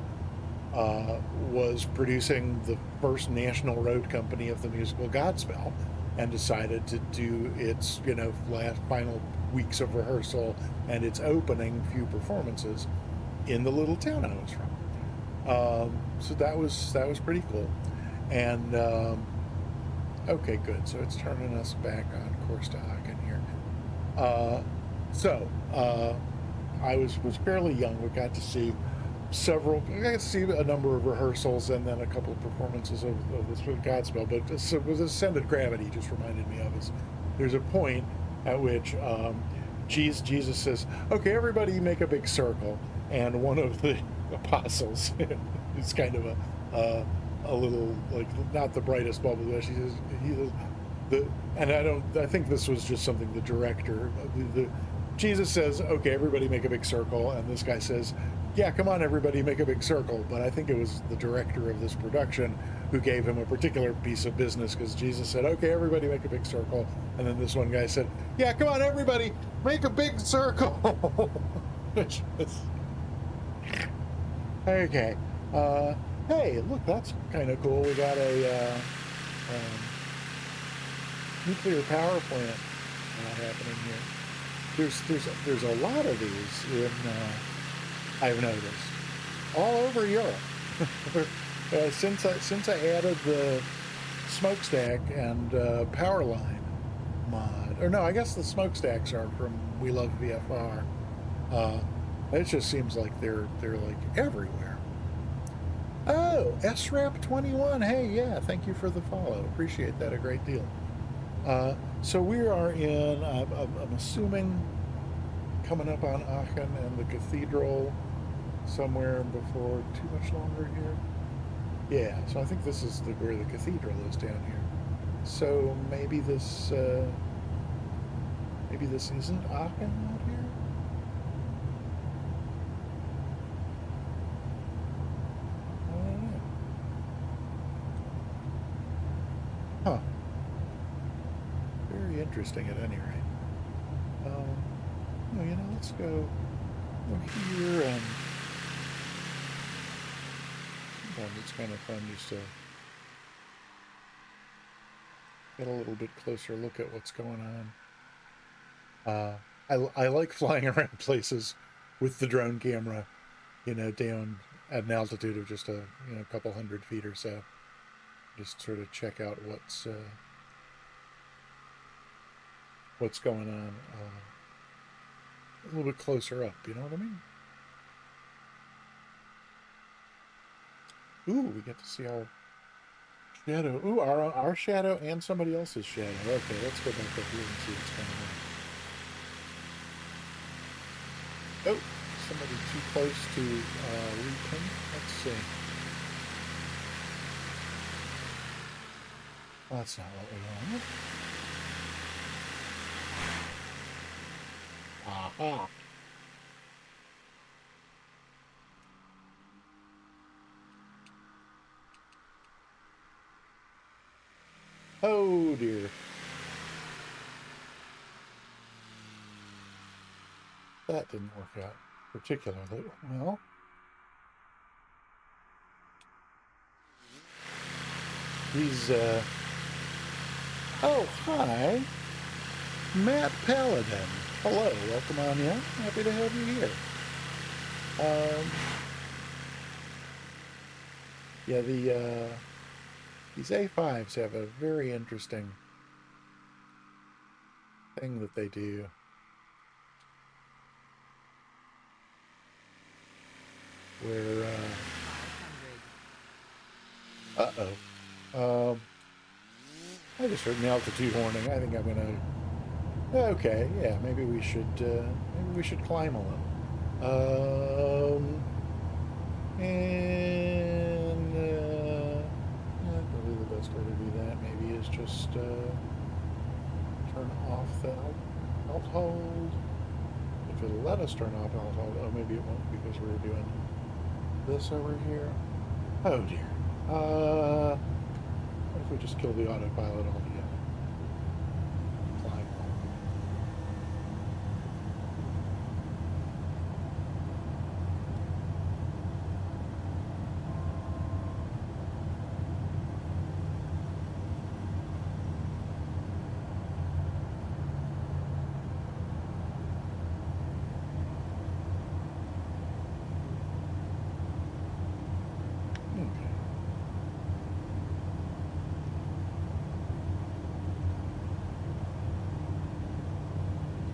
Speaker 1: was producing the first national road company of the musical Godspell, and decided to do its final weeks of rehearsal and its opening few performances in the little town I was from. So that was pretty cool. And okay, good. So it's turning us back on course to Aachen here. I was fairly young. We got to see a number of rehearsals and then a couple of performances of this Godspell. But this was Ascended Gravity just reminded me of is there's a point at which Jesus says, "Okay, everybody, make a big circle," and one of the apostles is kind of a little like not the brightest bulb of the bush. He says I think this was just something the director Jesus says, "Okay, everybody make a big circle," and this guy says, "Yeah, come on, everybody, make a big circle." But I think it was the director of this production who gave him a particular piece of business, because Jesus said, "Okay, everybody, make a big circle," and then this one guy said, "Yeah, come on, everybody, make a big circle." Which is okay. Hey, look, that's kind of cool. We got a nuclear power plant happening here. There's a lot of these in I've noticed all over Europe. Since I added the smokestack and power line mod, or no, I guess the smokestacks are from We Love VFR. It just seems like they're like everywhere. Oh, SRAP 21. Hey, yeah, thank you for the follow. Appreciate that a great deal. So we are in, I'm assuming, coming up on Aachen and the cathedral somewhere before too much longer here. Yeah, so I think this is where the cathedral is down here. So maybe this isn't Aachen out here? I don't know. Huh. Very interesting at any rate. Well, let's go here, and sometimes it's kind of fun just to get a little bit closer look at what's going on. I like flying around places with the drone camera, down at an altitude of just a couple 100 feet or so. Just sort of check out what's going on a little bit closer up. You know what I mean? Ooh, we get to see our shadow. Ooh, our shadow and somebody else's shadow. Okay, let's go back up here and see what's going on. Oh, somebody too close to repin. Let's see. Well, that's not what we wanted. Aha. Oh dear. That didn't work out particularly well. He's oh, hi. Matt Paladin. Hello, welcome on in. Happy to have you here. Yeah, these A5s have a very interesting thing that they do. Where, uh-oh. I just heard an altitude warning. I think I'm gonna... Okay, yeah, maybe we should climb a little. And probably the best way to do that maybe is just turn off the alt hold. If it'll let us turn off alt hold. Oh, maybe it won't because we're doing this over here. Oh dear. What if we just kill the autopilot altogether? Climb.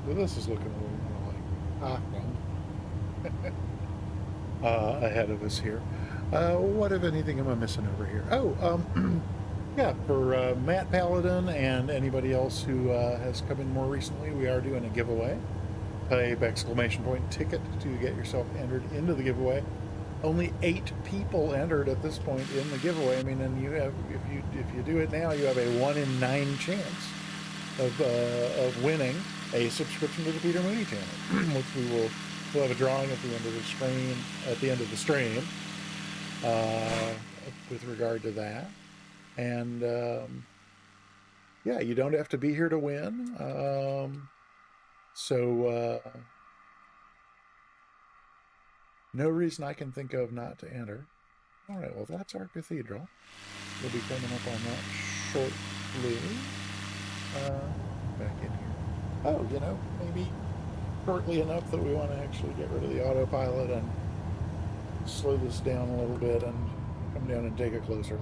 Speaker 1: So this is looking a little more like Aachen ahead of us here. What, if anything, am I missing over here? Oh, yeah, for Matt Paladin and anybody else who has come in more recently, we are doing a giveaway. Type exclamation point ticket to get yourself entered into the giveaway. Only 8 people entered at this point in the giveaway. I mean, and you have, if you do it now, you have a 1 in 9 chance of winning a subscription to the Peter Mooney channel, which we'll have a drawing at the end of the stream, with regard to that. And yeah, you don't have to be here to win. No reason I can think of not to enter. All right, well, that's our cathedral. We'll be coming up on that shortly. Back in here. Oh, maybe shortly enough that we want to actually get rid of the autopilot and slow this down a little bit and come down and take a closer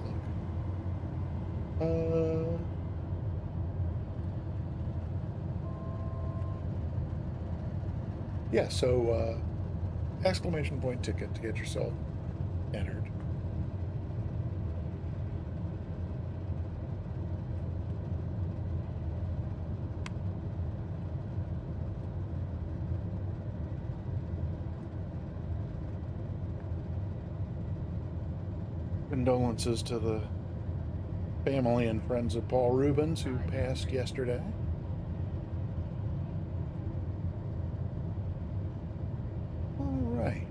Speaker 1: look. Yeah, so exclamation point ticket to get yourself entered. Condolences to the family and friends of Paul Rubens, who passed yesterday. All right.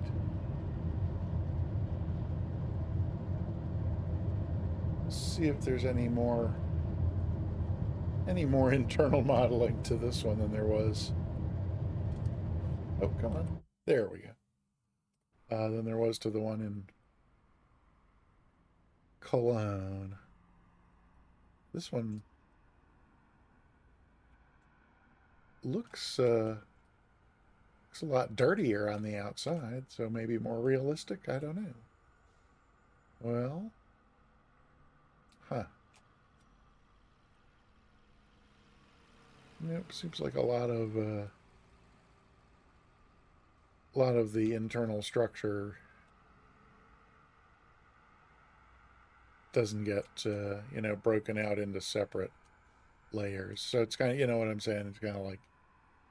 Speaker 1: Let's see if there's any more internal modeling to this one than there was. Oh, come on. There we go. Than there was to the one in Cologne. This one looks a lot dirtier on the outside, so maybe more realistic. I don't know. Well, huh. Nope, seems like a lot of the internal structure doesn't get broken out into separate layers. So it's kind of, you know what I'm saying? It's kind of like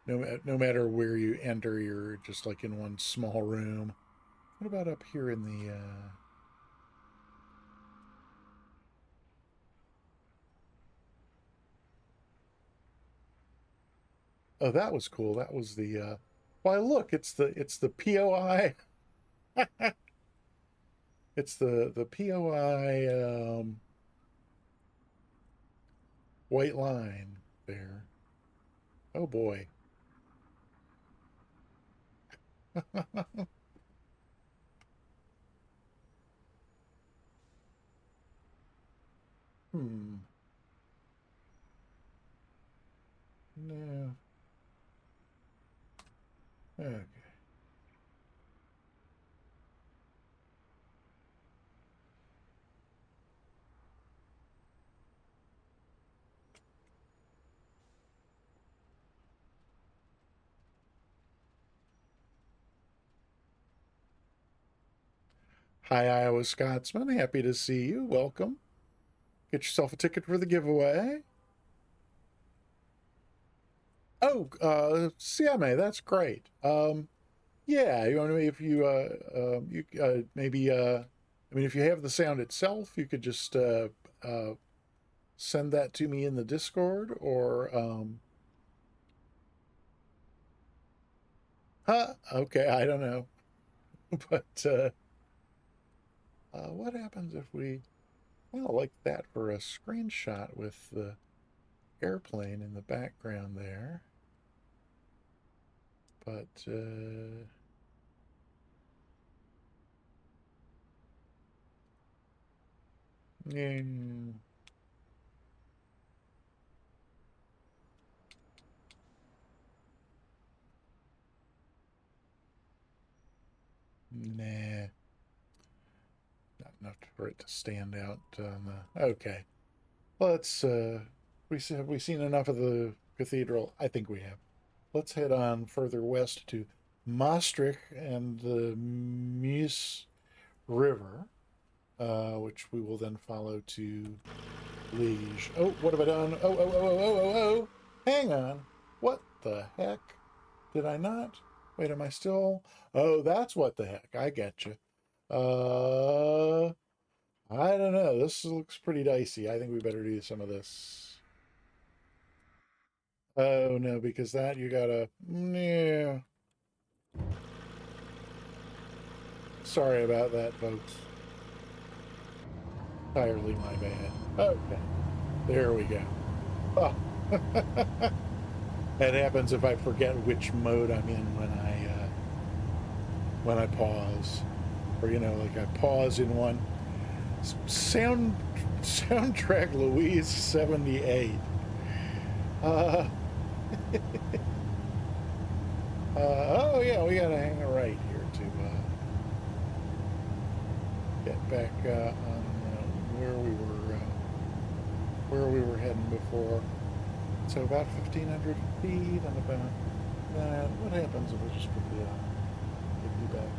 Speaker 1: no matter where you enter, you're just like in one small room. What about up here in the oh, that was cool. That was the why look, it's the POI. It's the POI white line there. Oh boy. Hmm. No. Okay. Hi, Iowa Scotsman. Happy to see you. Welcome. Get yourself a ticket for the giveaway. Oh, CMA, that's great. Yeah, you know, if you maybe I mean, if you have the sound itself, you could just send that to me in the Discord, or huh? Okay, I don't know, but what happens if we well like that for a screenshot with the airplane in the background there, but yeah. Nah, not enough for it to stand out on the. Okay, let's. Have we seen enough of the cathedral? I think we have. Let's head on further west to Maastricht and the Meuse River, which we will then follow to Liege. Oh, what have I done? Oh! Hang on. What the heck? Did I not? Wait, am I still? Oh, that's what the heck. I get you. Uh, I don't know. This looks pretty dicey. I think we better do some of this. Oh no, because that you gotta. Yeah. Sorry about that, folks. Entirely my bad. Okay, there we go. Oh. That happens if I forget which mode I'm in when I pause, or like I pause in one. Soundtrack Louise 78. Uh, oh yeah, we gotta hang a right here to get back on where we were heading before. So about 1,500 feet and about that. What happens if we just put the back on?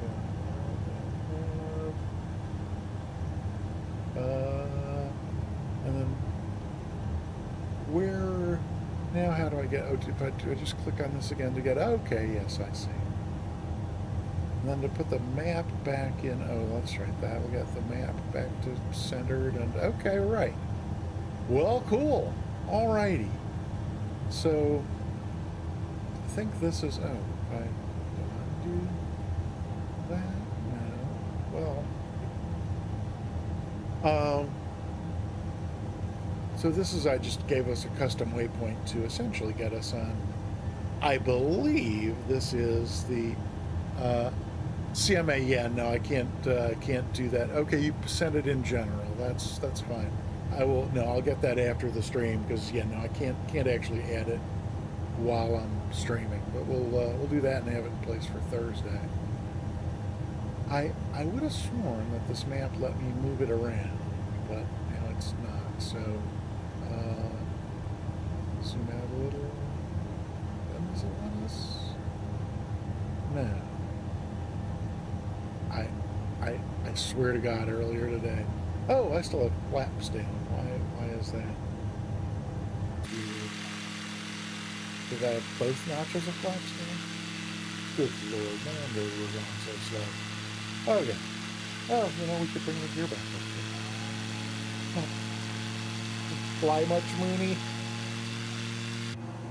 Speaker 1: And then where now? How do I get? Oh, do I just click on this again to get? Okay, yes, I see. And then to put the map back in, oh, that's right, that'll get the map back to centered, and okay, right. Well, cool. Alrighty. So, I think this is, oh, I do that? No. Well, so this is, I just gave us a custom waypoint to essentially get us on, I believe this is the CMA. Yeah, no, I can't do that. Okay, you send it in general. That's fine. I'll get that after the stream, because yeah, no, I can't actually add it while I'm streaming, but we'll do that and have it in place for Thursday. I would have sworn that this map let me move it around, but now it's not. So zoom out a little. And does it want us? No. I swear to God, earlier today. Oh, I still have flaps down. Why is that? Did I have both notches of flaps down? Good Lord, no wonder we were going so slow. Okay. Oh, we could bring the gear back up here. Fly much, Mooney?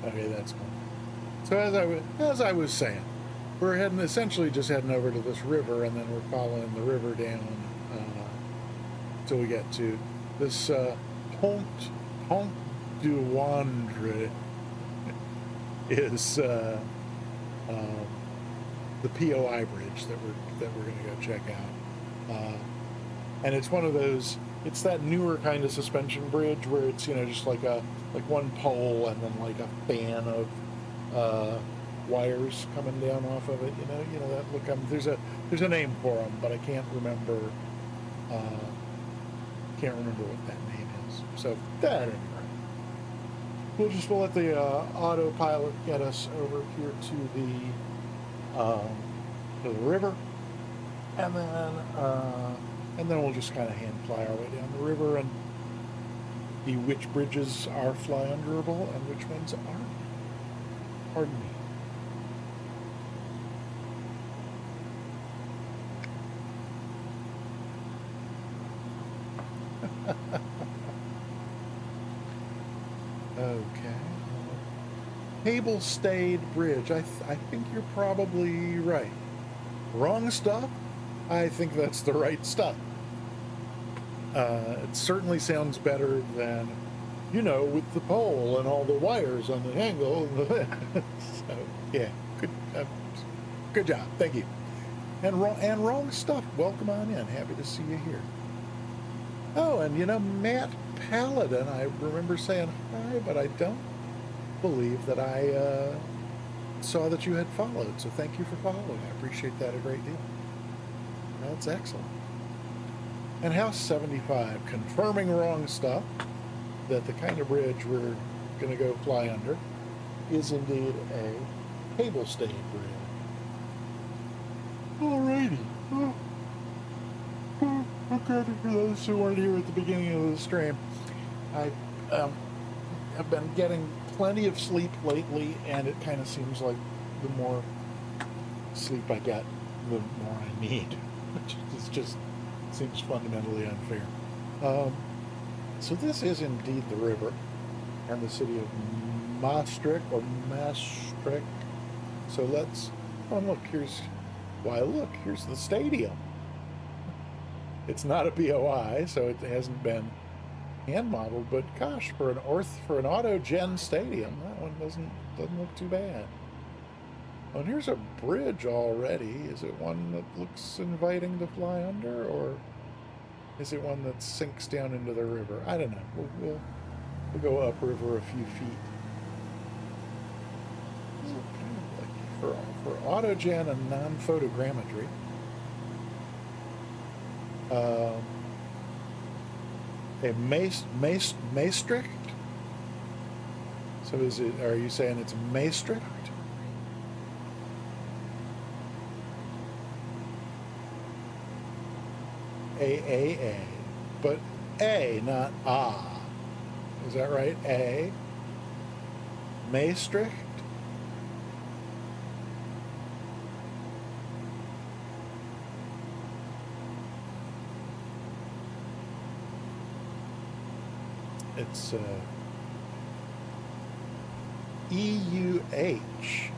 Speaker 1: Okay, that's cool. So as I was saying, we're essentially just heading over to this river, and then we're following the river down till we get to this Pont du Wandre is the POI bridge that we're going to go check out, and it's one of those. It's that newer kind of suspension bridge where it's just like one pole and then like a fan of wires coming down off of it. You know that look. There's a name for them, but I can't remember. What that name is. So that anyway. We'll let the autopilot get us over here to the river, and then we'll just kind of hand fly our way down the river and see which bridges are fly underable and which ones aren't. Pardon me. Okay. Cable-stayed bridge. I think you're probably right. Wrong stuff? I think that's the right stuff. It certainly sounds better than, with the pole and all the wires on the angle. So, yeah, good job. Thank you. And wrong stuff. Welcome on in. Happy to see you here. Oh, and Matt Paladin, I remember saying hi, but I don't believe that I saw that you had followed. So thank you for following. I appreciate that a great deal. That's excellent. And House 75, confirming wrong stuff, that the kind of bridge we're going to go fly under is indeed a cable-stayed bridge. Alrighty. Okay, for those who weren't here at the beginning of the stream, I have been getting plenty of sleep lately, and it kind of seems like the more sleep I get, the more I need, which is just seems fundamentally unfair. So this is indeed the river and the city of Maastricht. So let's, look, here's the stadium. It's not a POI, so it hasn't been hand modeled, but gosh, for an auto-gen stadium, that one doesn't look too bad. Oh, and here's a bridge already. Is it one that looks inviting to fly under, or is it one that sinks down into the river? I don't know. We'll go upriver a few feet. This is kind of like for auto-gen and non-photogrammetry. A Maastricht? So are you saying it's Maastricht? A, but A, not ah. Is that right? A. Maastricht? It's EUH.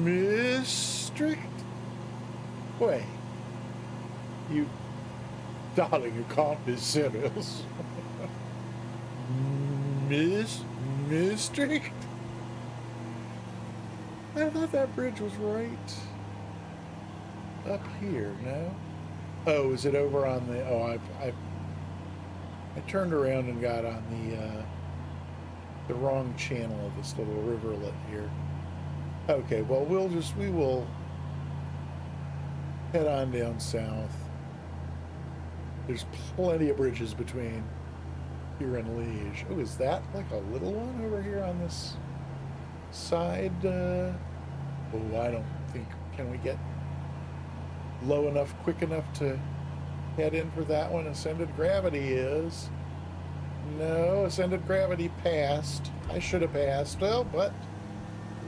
Speaker 1: District? Wait. You, darling, you can't be serious. District? I thought that bridge was right up here, no? Oh, is it over on the, oh, I turned around and got on the wrong channel of this little riverlet here. Okay, well, we will head on down south. There's plenty of bridges between here and Liege. Oh, is that like a little one over here on this side? Oh, I don't think, can we get low enough, quick enough to head in for that one? Ascended gravity is. No, ascended gravity passed. I should have passed, well, but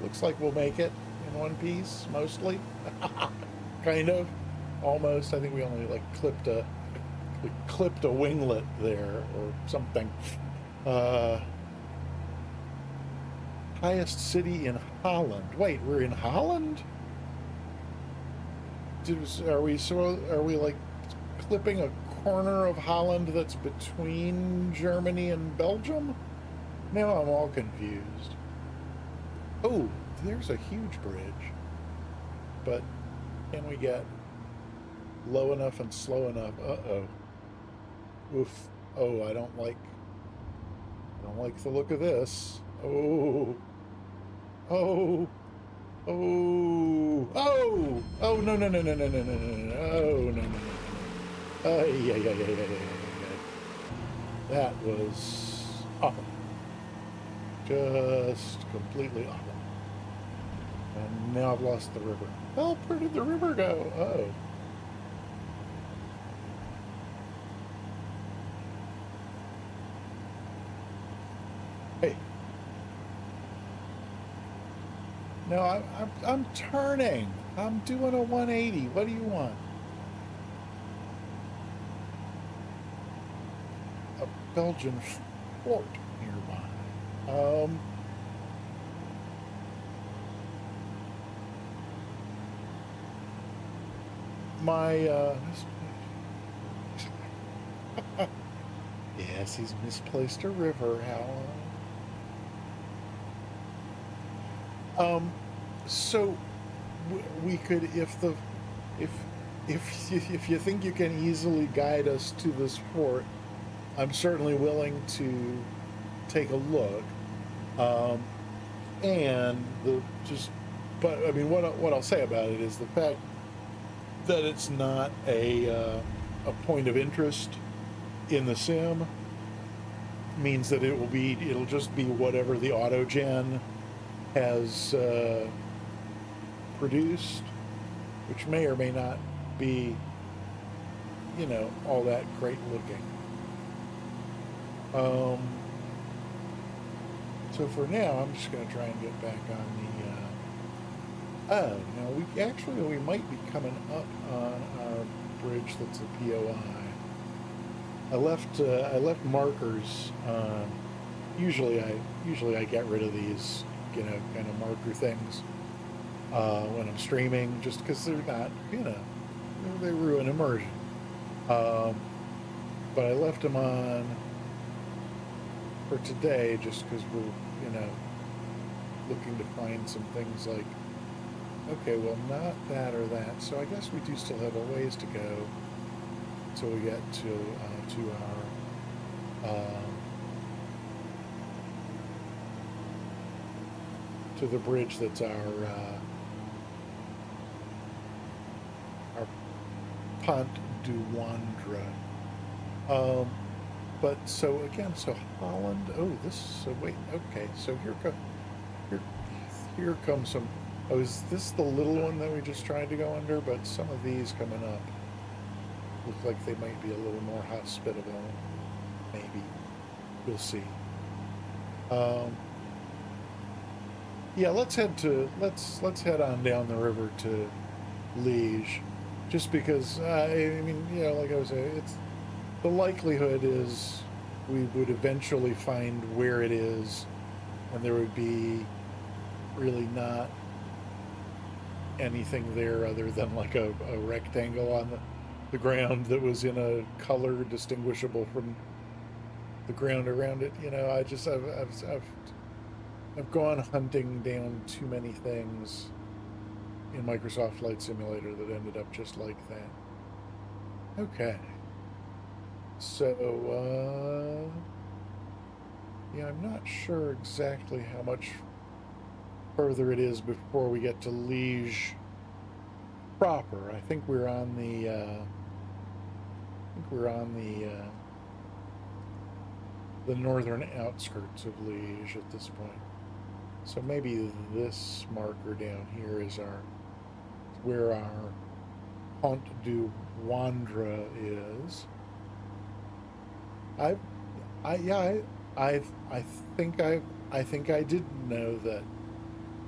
Speaker 1: looks like we'll make it in one piece, mostly. Kind of. Almost. I think we only like clipped a winglet there or something. Highest city in Holland. Wait, we're in Holland? Are we like clipping a corner of Holland that's between Germany and Belgium? Now I'm all confused. Oh, there's a huge bridge. But can we get low enough and slow enough? Uh-oh. Oof. Oh, I don't like the look of this. Oh. Oh. Oh. Oh. Oh, no, no, no, no, no, no, no, no, no. Oh, no, no, no. Yeah, yeah, yeah, yeah, yeah, yeah. That was awful. Just completely awful. And now I've lost the river. Oh, where did the river go? Oh. Hey. No, I'm turning. I'm doing a 180. What do you want? A Belgian fort nearby. Yes, he's misplaced a river, Hal. So we could, if you think you can easily guide us to this fort, I'm certainly willing to take a look. And but I mean, what I'll say about it is the fact that it's not a point of interest in the sim means that it'll just be whatever the autogen has produced, which may or may not be, all that great looking. So for now, I'm just going to try and get back on the. Oh, no, we might be coming up on our bridge that's a POI. I left markers on. Usually I get rid of these, kind of marker things when I'm streaming, just because they're not, they ruin immersion. But I left them on for today just because we're, looking to find some things like, okay, well, not that or that. So I guess we do still have a ways to go until we get to our to the bridge that's our Pont du Wandre. But so again, so Holland. Oh, wait. Okay, so here comes some. Oh, is this the little one that we just tried to go under? But some of these coming up look like they might be a little more hospitable. Maybe. We'll see. Yeah, let's head on down the river to Liege. just because, I mean, you know, like I was saying, it's the likelihood is we would eventually find where it is, and there would be really not anything there other than like a rectangle on the ground that was in a color distinguishable from the ground around it. You know, I've gone hunting down too many things in Microsoft Flight Simulator that ended up just like that. Okay. So, yeah, I'm not sure exactly how much further it is before we get to Liege proper. I think we're on the northern outskirts of Liege at this point. So maybe this marker down here is where our Pont du Wandre is. I think I didn't know that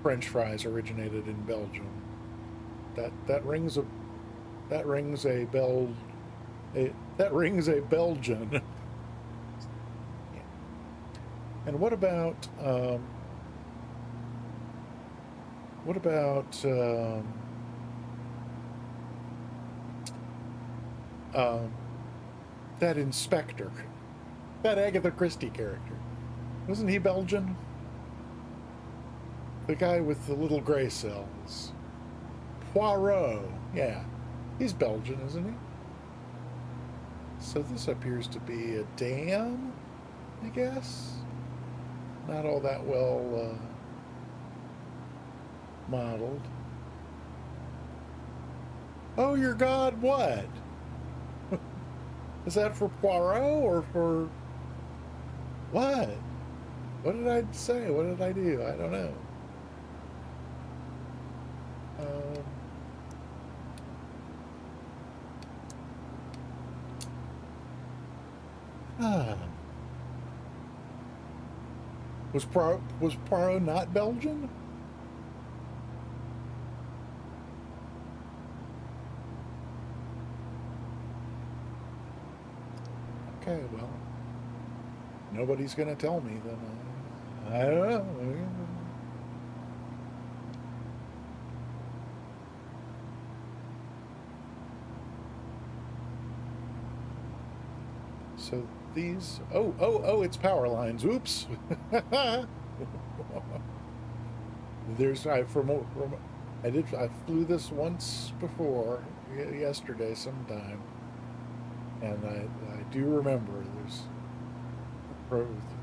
Speaker 1: French fries originated in Belgium. That rings a bell. That rings a Belgian. Yeah. And what about that inspector, that Agatha Christie character? Wasn't he Belgian? The guy with the little gray cells. Poirot. Yeah. He's Belgian, isn't he? So this appears to be a dam, I guess. Not all that well modeled. Oh, your God, what? Is that for Poirot or for what? What did I say? What did I do? I don't know. Ah. Was Poirot not Belgian? Okay, well, nobody's gonna tell me then. I don't know. So these, oh, it's power lines. Oops. I flew this once before, yesterday sometime, and I do remember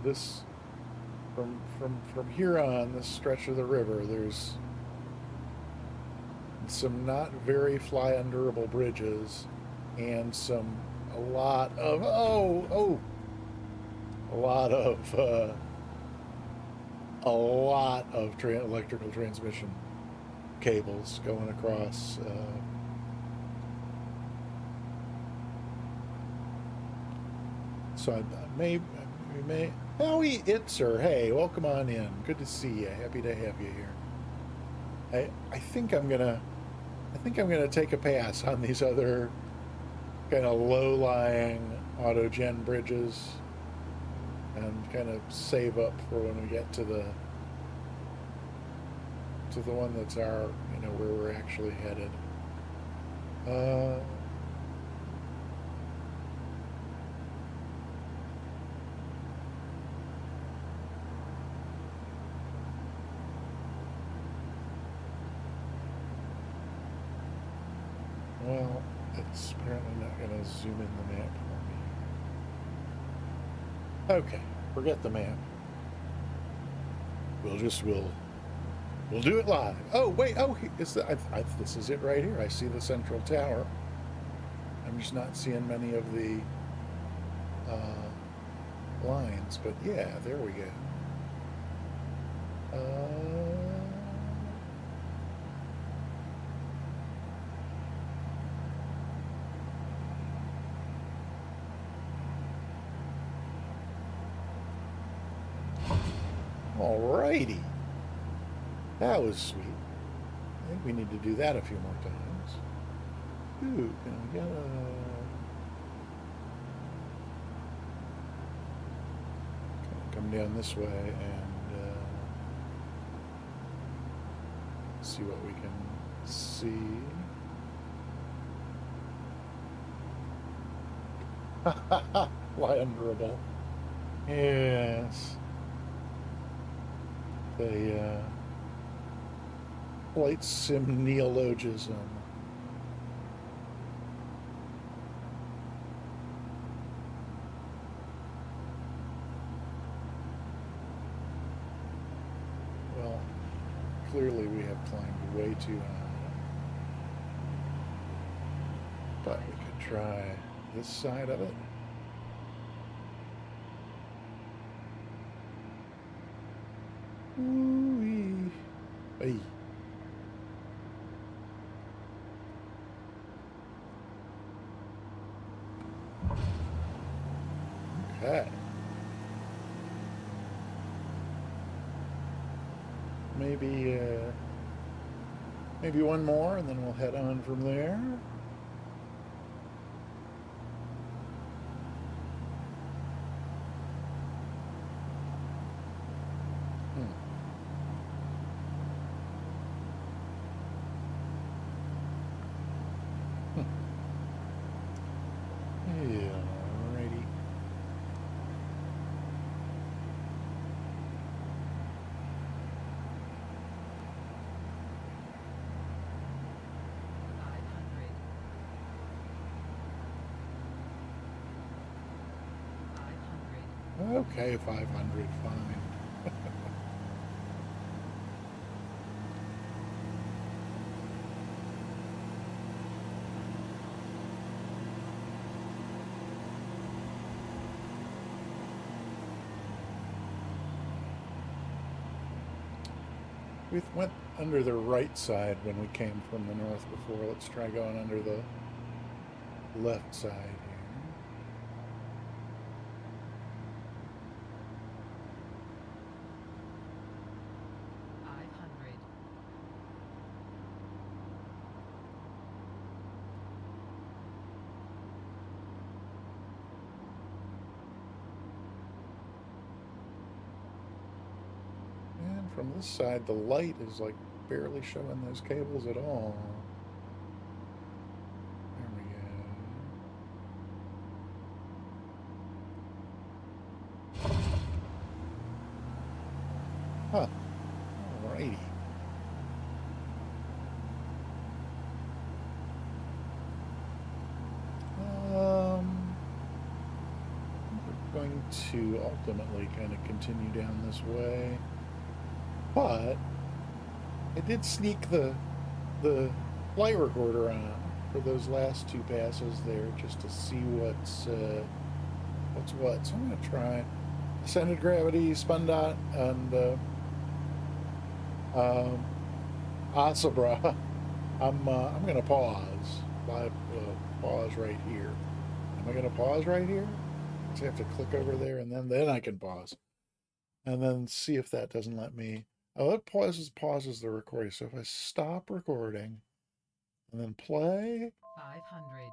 Speaker 1: this from here on this stretch of the river. There's some not very fly underable bridges, and a lot of electrical transmission cables going across. So I may. Howie Itzer, hey, welcome on in. Good to see you. Happy to have you here. I think I'm gonna take a pass on these other kind of low-lying autogen bridges and kind of save up for when we get to the one that's where we're actually headed. Well, it's apparently not going to zoom in the map for me. Okay, forget the map. We'll do it live. Oh wait, this is it right here. I see the central tower. I'm just not seeing many of the lines, but yeah, there we go. Alrighty. That was sweet. I think we need to do that a few more times. Ooh, can we get a... Come down this way and see what we can see. Wonderable. Yes. The light sim neologism. Well, clearly we have climbed way too high. But we could try this side of it. Ooh-wee. Hey. Okay. Maybe, maybe one more, and then we'll head on from there. Hmm. Yeah, alrighty. Okay, 500, fine. We went under the right side when we came from the north before. Let's try going under the left side here. And from this side, the light is like barely showing those cables at all. There we go. Huh. Alrighty. We're going to ultimately kind of continue down this way. But I did sneak the flight recorder on for those last two passes there just to see what's what. So I'm going to try ascended gravity, spun dot, and um, Asabra. I'm going to pause. Pause right here. Am I going to pause right here? So I have to click over there, and then I can pause, and then see if that doesn't let me. Oh, it pauses the recording. So if I stop recording and then play,
Speaker 2: 500.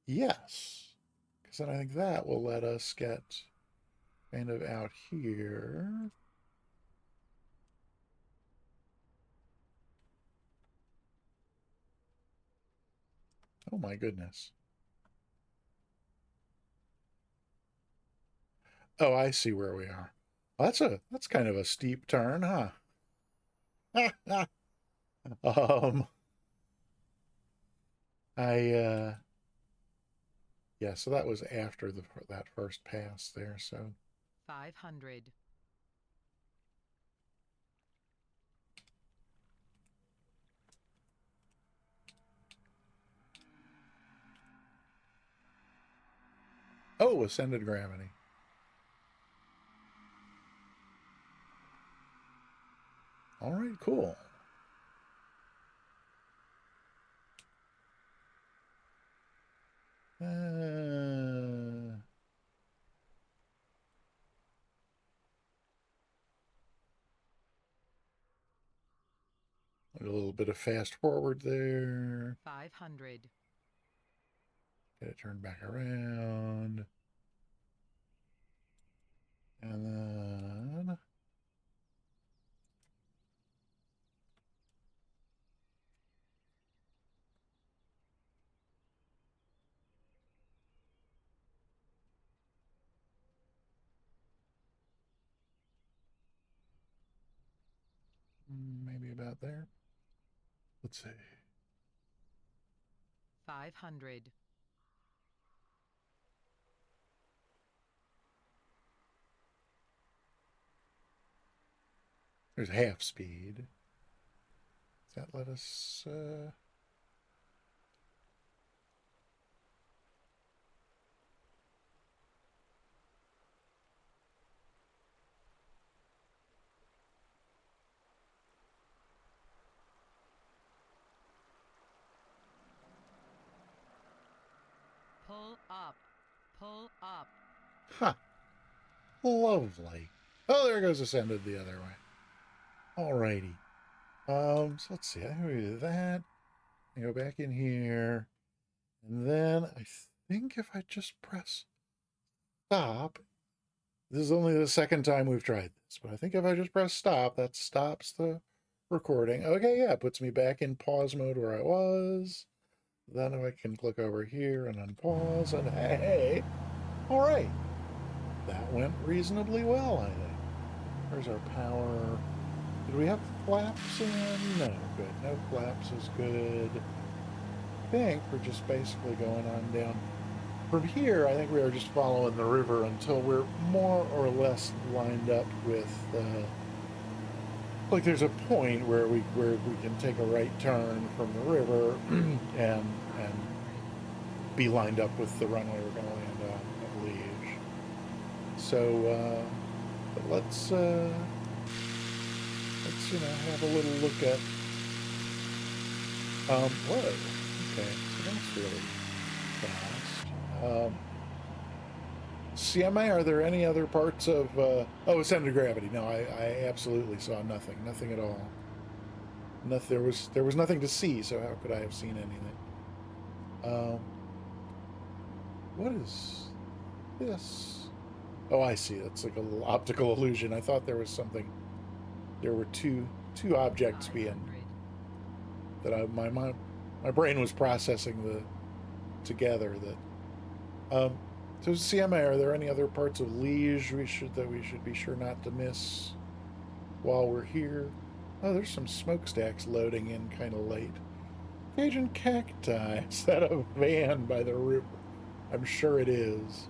Speaker 1: yes, because then I think that will let us get kind of out here. Oh my goodness. Oh, I see where we are. Well, that's kind of a steep turn, huh? um, I yeah, so that was after that first pass there. So
Speaker 2: 500.
Speaker 1: oh, ascended gravity. All right, cool. Uh, A little bit of fast forward there.
Speaker 2: 500.
Speaker 1: Get it turned back around. And then maybe about there. Let's see.
Speaker 2: 500.
Speaker 1: There's half speed. Does that let us...
Speaker 2: Pull up. Pull up.
Speaker 1: Huh. Lovely. Oh, there goes ascended the other way. Alrighty. So let's see. I think we do that. I go back in here. And then I think if I just press stop, this is only the second time we've tried this, but I think if I just press stop, that stops the recording. Okay, yeah, it puts me back in pause mode where I was. Then I can click over here and unpause, and hey, all right. That went reasonably well, I think. There's our power. Did we have flaps in? No, good. No flaps is good. I think we're just basically going on down. From here, I think we are just following the river until we're more or less lined up with, like there's a point where we can take a right turn from the river and be lined up with the runway we're going to land on at Liege. So, but let's have a little look at. Whoa. Okay, so that's really fast. CMA, are there any other parts of? Oh, center of gravity. No, I absolutely saw nothing. Nothing at all. There was nothing to see. So how could I have seen anything? What is this? Oh, I see. That's like a little optical illusion. I thought there was something. There were two objects
Speaker 2: 500.
Speaker 1: being that my brain was processing together that. So CMA, are there any other parts of Liege we should be sure not to miss while we're here? Oh, there's some smokestacks loading in kind of late. Cajun cacti. Is that a van by the river? I'm sure it is.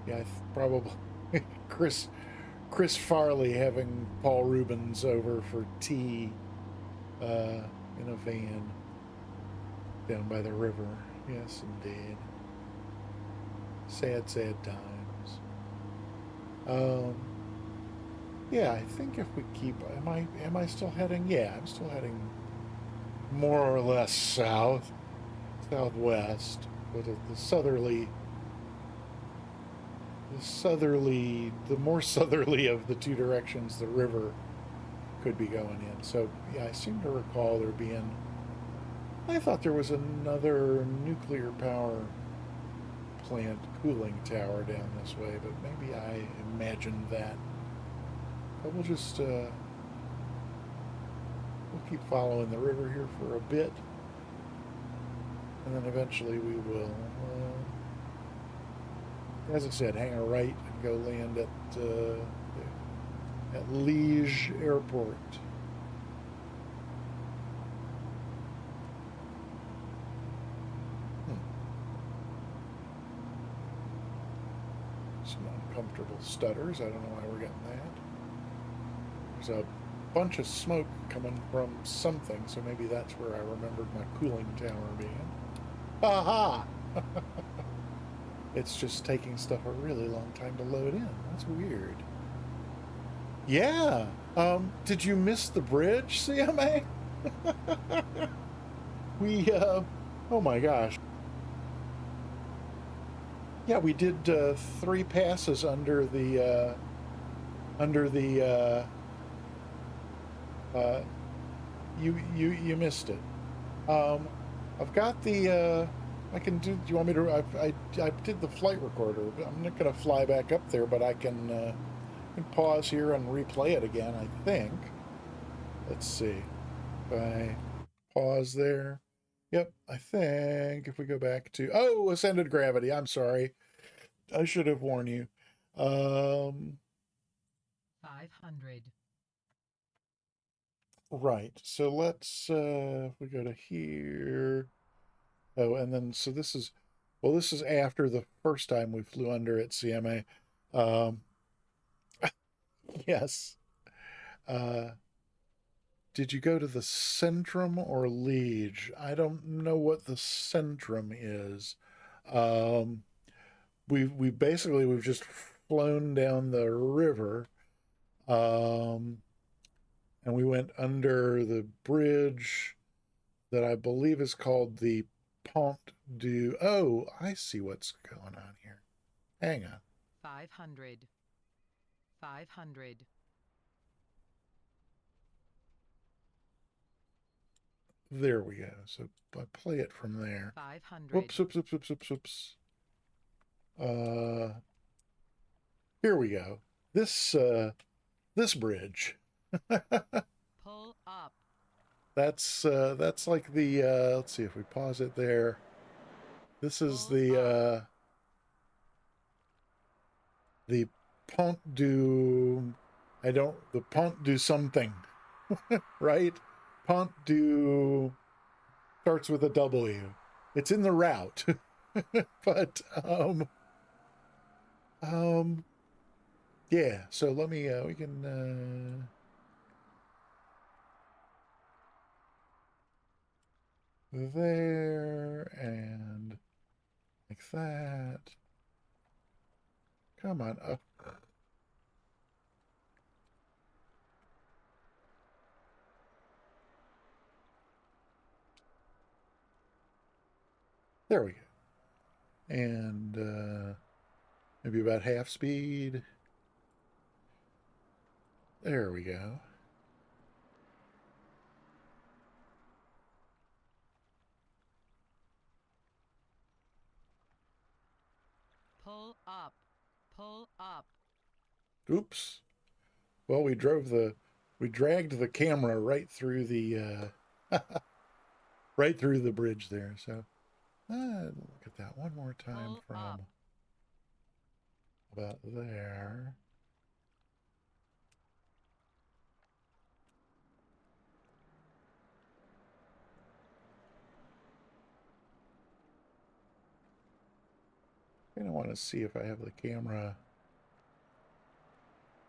Speaker 1: Yeah, probably Chris Farley having Paul Rubens over for tea in a van down by the river. Yes, indeed. Sad, sad times. Yeah, I think if we keep, am I still heading? Yeah, I'm still heading more or less southwest, but the more southerly of the two directions the river could be going in. So yeah, I seem to recall there being. I thought there was another nuclear power plant cooling tower down this way, but maybe I imagined that. But we'll just we'll keep following the river here for a bit, and then eventually we will, as I said, hang a right and go land at Liege Airport. Some uncomfortable stutters. I don't know why we're getting that. There's a bunch of smoke coming from something, so maybe that's where I remembered my cooling tower being. Aha! It's just taking stuff a really long time to load in. That's weird. Yeah. Did you miss the bridge, CMA? Oh my gosh. Yeah, we did 3 passes under the under the you missed it. Um, I've got the I can do. Do you want me to? I did the flight recorder. I'm not going to fly back up there, but I can pause here and replay it again. I think. Let's see. If I pause there. Yep, I think if we go back to ascended gravity. I'm sorry. I should have warned you.
Speaker 2: 500.
Speaker 1: Right. So let's if we go to here. Oh, and then so this is after the first time we flew under at CMA. Um yes. Uh did you go to the Centrum or Liege? I don't know what the Centrum is. Um we basically we've just flown down the river. Um and we went under the bridge that I believe is called the Pont du. Oh, I see what's going on here. Hang on.
Speaker 2: 500. 500.
Speaker 1: There we go. So I play it from there.
Speaker 2: 500.
Speaker 1: Whoops, whoops, whoops, whoops, whoops, whoops. Uh, Here we go. This bridge.
Speaker 2: Pull up.
Speaker 1: That's like the let's see if we pause it there. This is
Speaker 2: Pull up.
Speaker 1: the Pont du the Pont du something, right? Pont du starts with a W. It's in the route. But yeah, so let me we can there and like that. Come on up. There we go. And maybe about half speed. There we go.
Speaker 2: Pull up. Pull up.
Speaker 1: Oops. Well, we dragged the camera right through the right through the bridge there. So look at that one more time
Speaker 2: Pull
Speaker 1: from
Speaker 2: up.
Speaker 1: about there. I want to see if I have the camera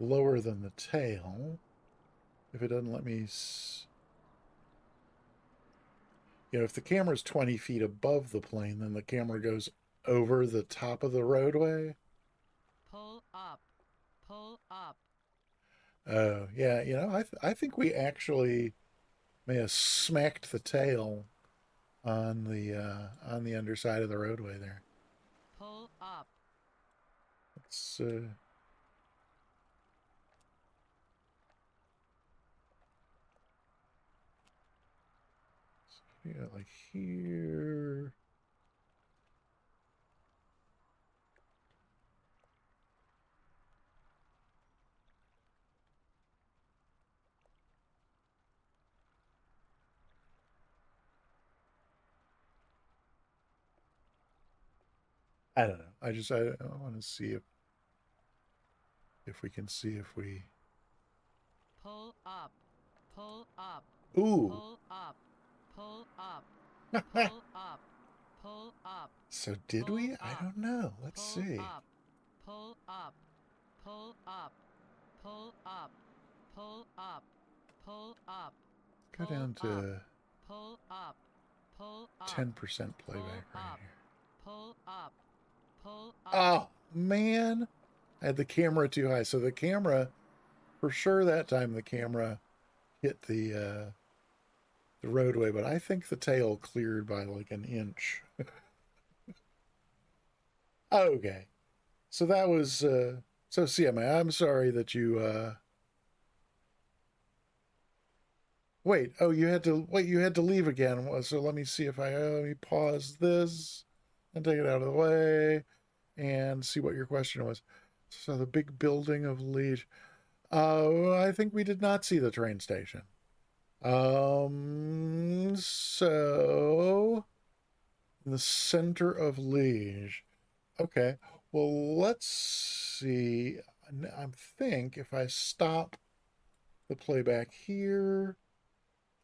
Speaker 1: lower than the tail. If it doesn't let me, if the camera is 20 feet above the plane, then the camera goes over the top of the roadway.
Speaker 2: Pull up. Pull up.
Speaker 1: Oh, yeah, I think we actually may have smacked the tail on the underside of the roadway there.
Speaker 2: Pull up.
Speaker 1: It's yeah, like here. I don't know. I want to see if we can see if we.
Speaker 2: Pull up. Pull up.
Speaker 1: Ooh.
Speaker 2: Pull up. Pull up. Pull up. Pull up.
Speaker 1: So did
Speaker 2: Pull
Speaker 1: we? I
Speaker 2: up.
Speaker 1: don't know. Let's
Speaker 2: Pull
Speaker 1: see.
Speaker 2: up. Pull up. Pull up. Pull up. Pull up. Pull up.
Speaker 1: Go down to
Speaker 2: Pull up. Pull up.
Speaker 1: 10% playback right here.
Speaker 2: Pull up. Pull up.
Speaker 1: Oh man, I had the camera too high. So the camera, for sure, that time the camera hit the roadway, but I think the tail cleared by like an inch. Okay, so that was So CMA, I'm sorry that you wait. Oh, you had to wait. You had to leave again. So let me see if let me pause this and take it out of the way and see what your question was. So the big building of Liege. I think we did not see the train station. So in the center of Liege. Okay. Well, let's see. I think if I stop the playback here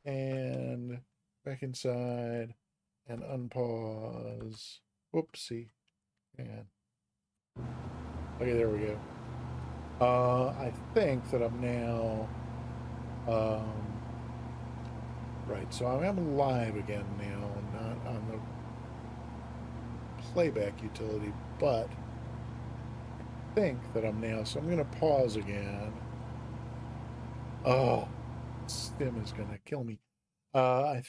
Speaker 1: and back inside and unpause. Whoopsie. And okay, there we go. I think that I'm now right. So I am live again now, not on the playback utility, but I think that I'm now. So I'm going to pause again. Oh, Stim is going to kill me. I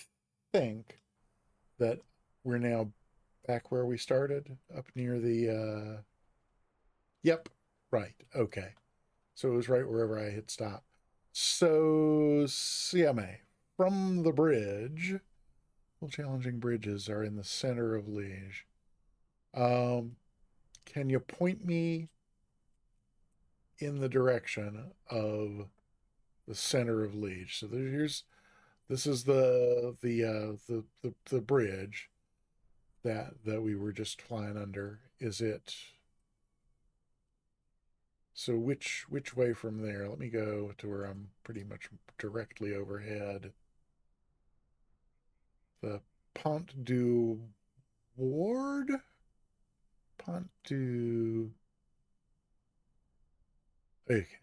Speaker 1: think that we're now back where we started, up near the. Yep, right. Okay. So it was right wherever I hit stop. So CMA from the bridge. Well, challenging bridges are in the center of Liege. Can you point me in the direction of the center of Liege? So this is the bridge that we were just flying under. Is it so which way from there? Let me go to where I'm pretty much directly overhead. The Pont du Ward? Pont du Okay.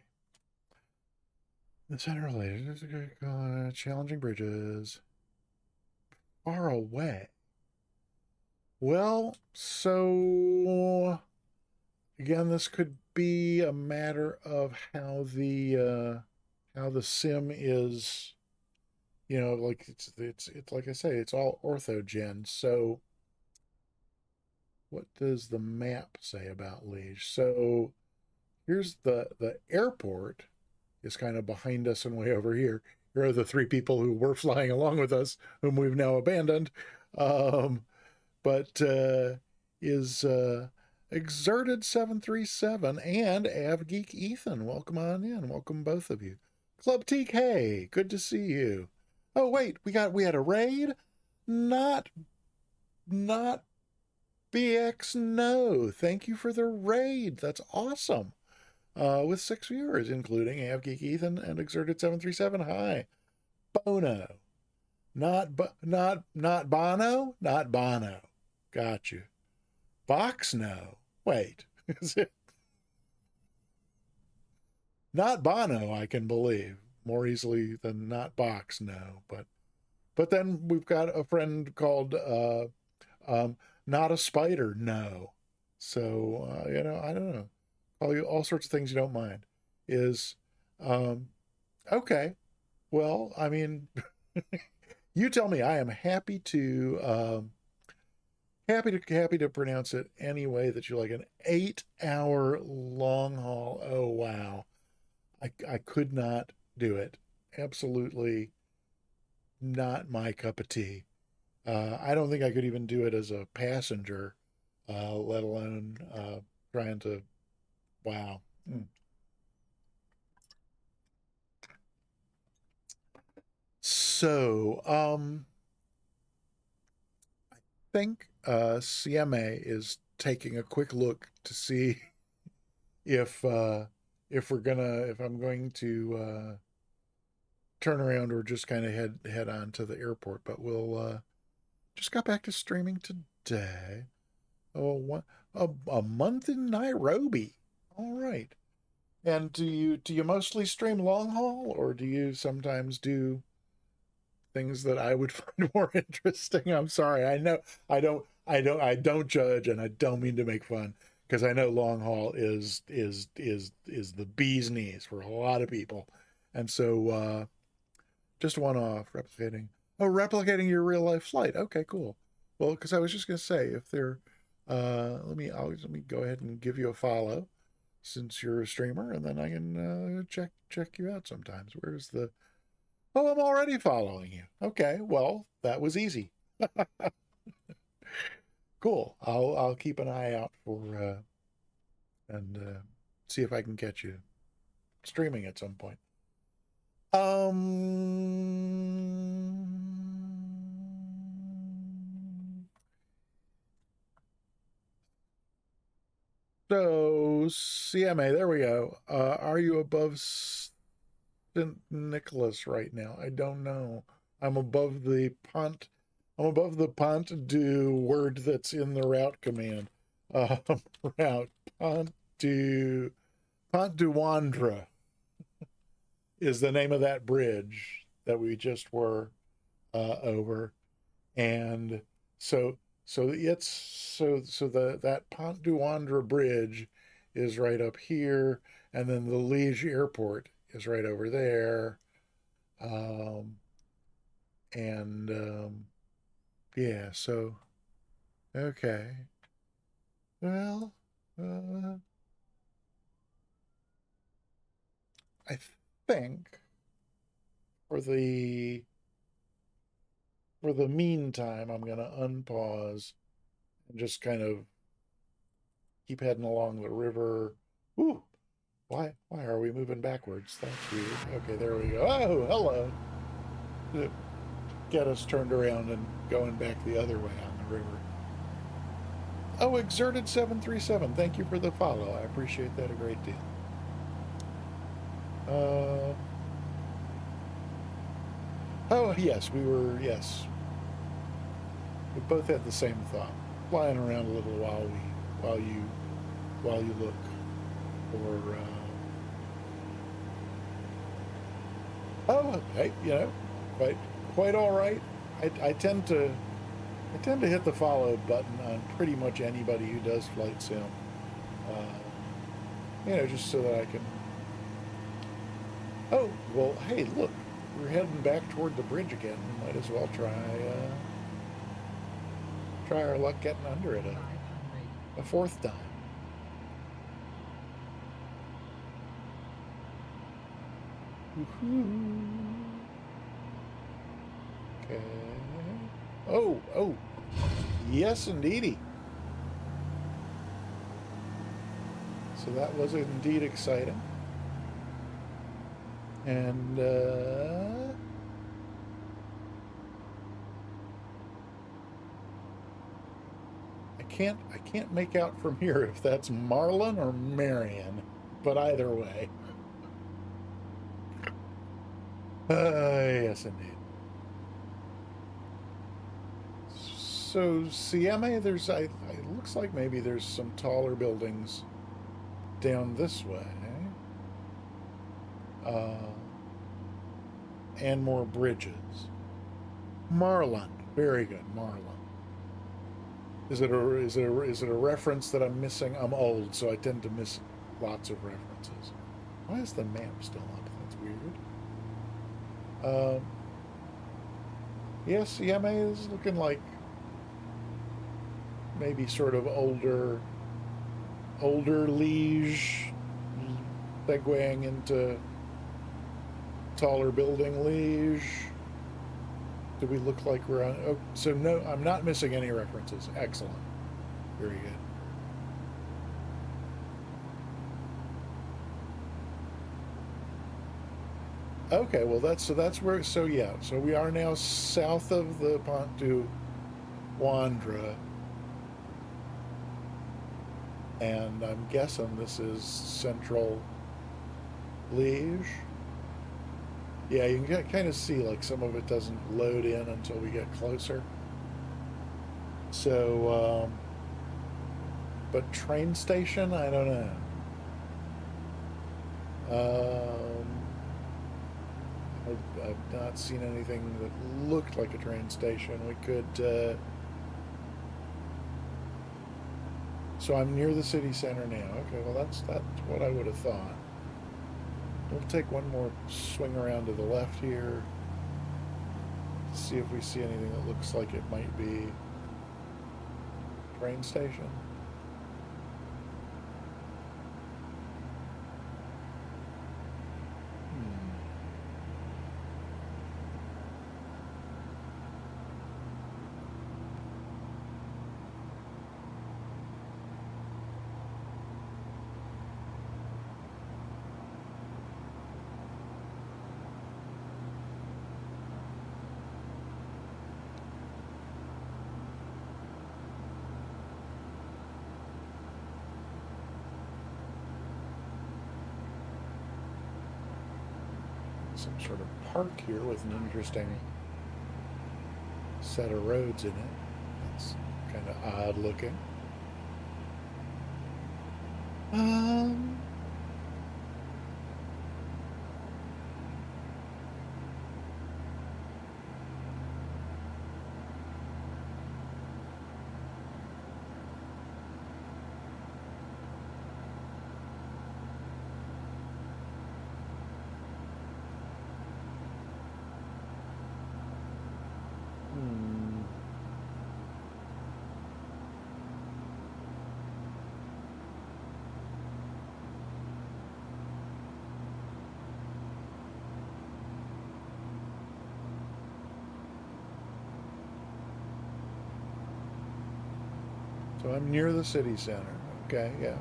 Speaker 1: The center related challenging bridges. Far away. Well, so again, this could be a matter of how the sim is, like it's like I say, it's all orthogen. So what does the map say about Liege? So here's the airport is kind of behind us and way over here. Here are the three people who were flying along with us, whom we've now abandoned. Um, but is Exerted 737 and AvGeek Ethan. Welcome on in. Welcome both of you. Club TK, good to see you. Oh wait, we had a raid? Not not BX no. Thank you for the raid. That's awesome. With 6 viewers, including AvGeek Ethan and Exerted 737. Hi. Bono. Not Bono? Not Bono. Got you. Box no. Wait. Is it not Bono, I can believe. More easily than not Box no. But then we've got a friend called um not a spider, no. So I don't know. All sorts of things you don't mind. Is um okay. Well, I mean you tell me. I am happy to pronounce it any way that you like. An 8-hour long haul. Oh wow. I could not do it. Absolutely not my cup of tea. I don't think I could even do it as a passenger, let alone trying to. Wow. Mm. So, I think CMA is taking a quick look to see if if I'm going to turn around or just kind of head on to the airport. But we'll just got back to streaming today. Oh, a month in Nairobi. All right. And do you mostly stream long haul, or do you sometimes do things that I would find more interesting? I'm sorry. I know I don't judge, and I don't mean to make fun, because I know long haul is the bee's knees for a lot of people. And so just one off replicating. Oh, replicating your real life flight. Okay, cool. Well, because I was just gonna say, if they're let me go ahead and give you a follow. since you're a streamer, and then I can check you out sometimes. Where's the? Oh, I'm already following you. Okay, well that was easy. Cool. I'll keep an eye out for and see if I can catch you streaming at some point. So CMA, there we go. Are you above St. Nicholas right now? I don't know. I'm above the Pont. I'm above the Pont du word that's in the route command. Route Pont du Wandre is the name of that bridge that we just were over, and so that Pont du Wandre bridge is right up here, and then the Liege airport is right over there, um, and yeah, so okay, well, I think for the meantime, I'm gonna unpause and just kind of keep heading along the river. Ooh, why are we moving backwards? That's weird. Okay, there we go. Oh, hello. Get us turned around and going back the other way on the river. Oh, Exerted 737. Thank you for the follow. I appreciate that a great deal. Oh yes, yes. We both had the same thought. Flying around a little while you look for oh, hey, quite all right. I tend to hit the follow button on pretty much anybody who does flight sim. Just so that I can. Oh well, hey, look, we're heading back toward the bridge again. We might as well try our luck getting under it a fourth time. Okay. Oh, yes, indeedy. So that was indeed exciting. And I can't make out from here if that's Marlin or Marion, but either way. Yes, indeed. So CMA, it looks like maybe there's some taller buildings down this way, and more bridges. Marlin, very good, Marlin. Is it a reference that I'm missing? I'm old, so I tend to miss lots of references. Why is the map still up? That's weird. Yes, CMA is looking like maybe sort of older Liege, segueing into taller building Liege. Do we look like we're on? Oh, so no, I'm not missing any references. Excellent, very good. Okay, well that's where. So yeah, so we are now south of the Pont du Wandre, and I'm guessing this is central Liege. Yeah, you can kind of see like some of it doesn't load in until we get closer. So, but train station, I don't know. I've not seen anything that looked like a train station. We could. So I'm near the city center now. Okay, well that's what I would have thought. We'll take one more swing around to the left here. See if we see anything that looks like it might be train station. some sort of park here with an interesting set of roads in it. It's kind of odd looking. Um, hmm. So I'm near the city center. Okay, yeah,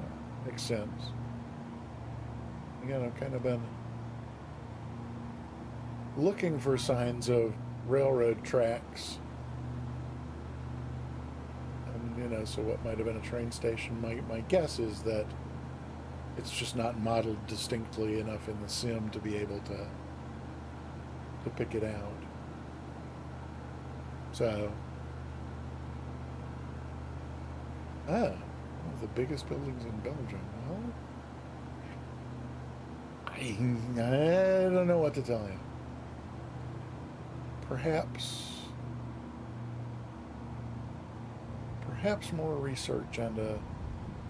Speaker 1: makes sense. Again, I've kind of been looking for signs of railroad tracks. And, so what might have been a train station, my guess is that it's just not modeled distinctly enough in the sim to be able to pick it out. So, one of the biggest buildings in Belgium. Well, I don't know what to tell you. Perhaps more research and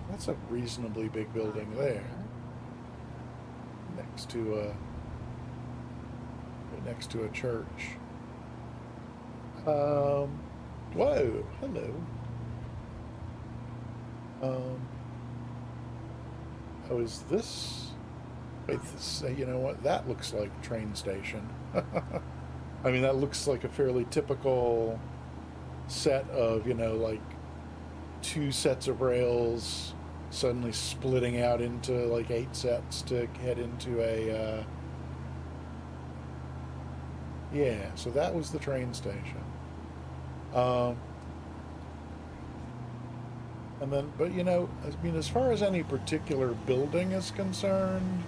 Speaker 1: that's a reasonably big building there, next to a church. Whoa, hello. Um, oh, is this? Wait, this. You know what? That looks like a train station. I mean, that looks like a fairly typical set of, like two sets of rails suddenly splitting out into like 8 sets to head into a. Yeah, so that was the train station. Um, and then, but I mean, as far as any particular building is concerned,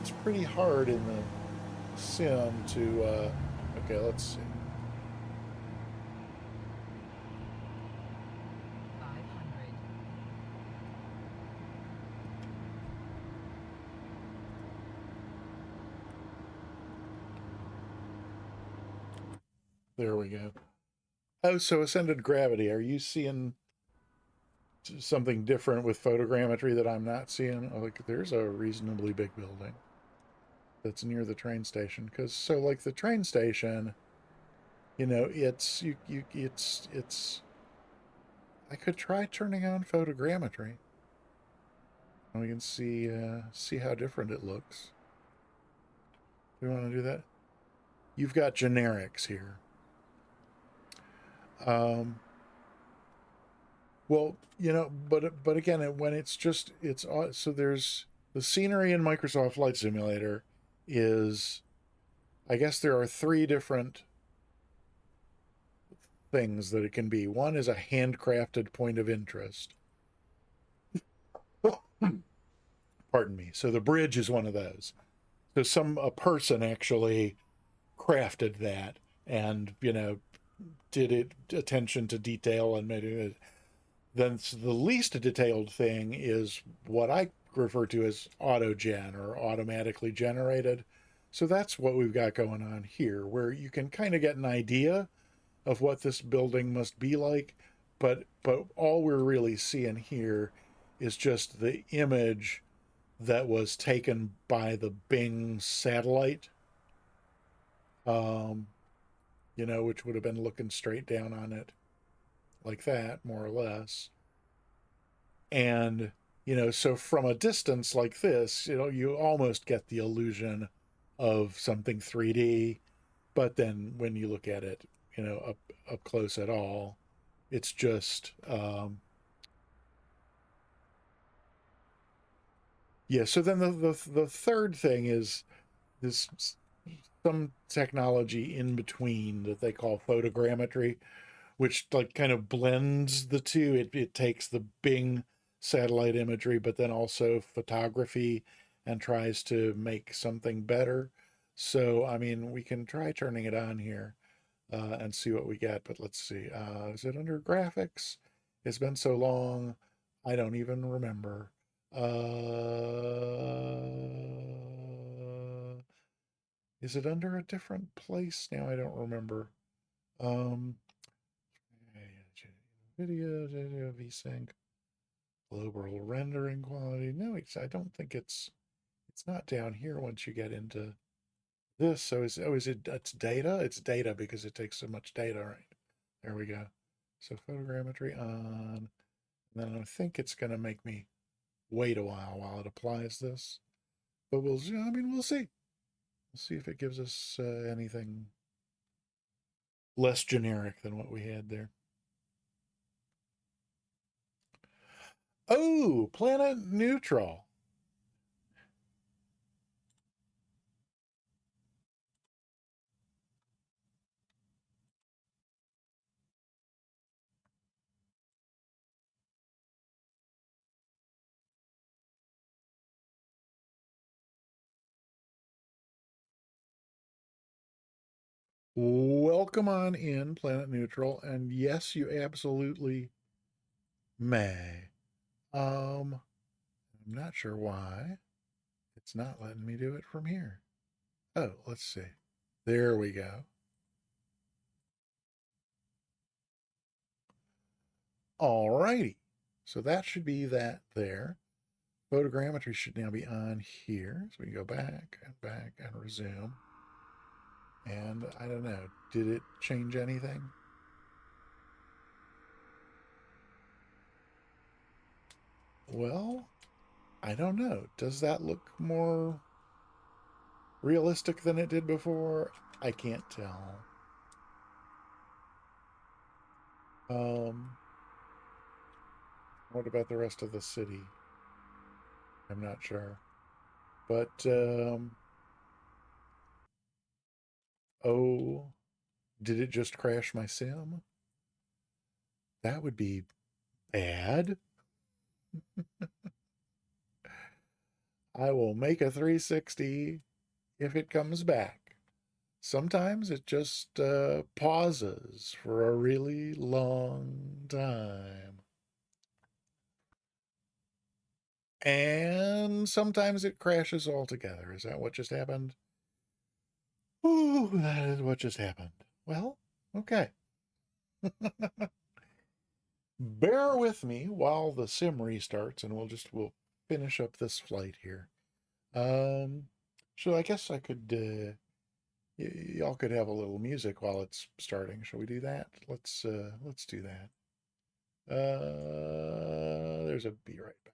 Speaker 1: it's pretty hard in the sim to. Okay, let's see.
Speaker 2: 500.
Speaker 1: There we go. Oh, so ascended gravity. Are you seeing something different with photogrammetry that I'm not seeing? Oh, like, there's a reasonably big building that's near the train station. Because so, like, the train station, it's it's. I could try turning on photogrammetry, and we can see how different it looks. Do we want to do that? You've got generics here. Um, Well, but again, when it's so there's the scenery in Microsoft Flight Simulator is, I guess there are three different things that it can be. One is a handcrafted point of interest. Pardon me. So the bridge is one of those. So a person actually crafted that and did it attention to detail and made it. Then the least detailed thing is what I refer to as autogen or automatically generated. So that's what we've got going on here, where you can kind of get an idea of what this building must be like, but all we're really seeing here is just the image that was taken by the Bing satellite, um, which would have been looking straight down on it like that, more or less. And, so from a distance like this, you almost get the illusion of something 3D. But then when you look at it, up close at all, it's just, yeah. So then the third thing is this some technology in between that they call photogrammetry, which like kind of blends the two. It takes the Bing satellite imagery, but then also photography, and tries to make something better. So, I mean, we can try turning it on here and see what we get. But let's see. Is it under graphics? It's been so long, I don't even remember. Is it under a different place now? I don't remember. Um, video, VSync, global rendering quality. No, I don't think it's not down here once you get into this. So is it, it's data? It's data because it takes so much data, right? There we go. So photogrammetry on, and then I think it's going to make me wait a while it applies this. But I mean, we'll see. We'll see if it gives us anything less generic than what we had there. Oh, planet neutral. Welcome on in, planet neutral. And yes, you absolutely may. I'm not sure why it's not letting me do it from here. Oh, let's see. There we go. Alrighty. So that should be that there. Photogrammetry should now be on here. So we can go back and resume. And I don't know, did it change anything? Well, I don't know. Does that look more realistic than it did before? I can't tell. What about the rest of the city? I'm not sure. But oh, did it just crash my sim? That would be bad. I will make a 360 if it comes back. Sometimes it just pauses for a really long time. And sometimes it crashes altogether. Is that what just happened? Ooh, that is what just happened. Well, okay. Bear with me while the sim restarts and we'll finish up this flight here. Um, so I guess I could y'all could have a little music while it's starting. Shall we do that? Let's do that. There's a be right back.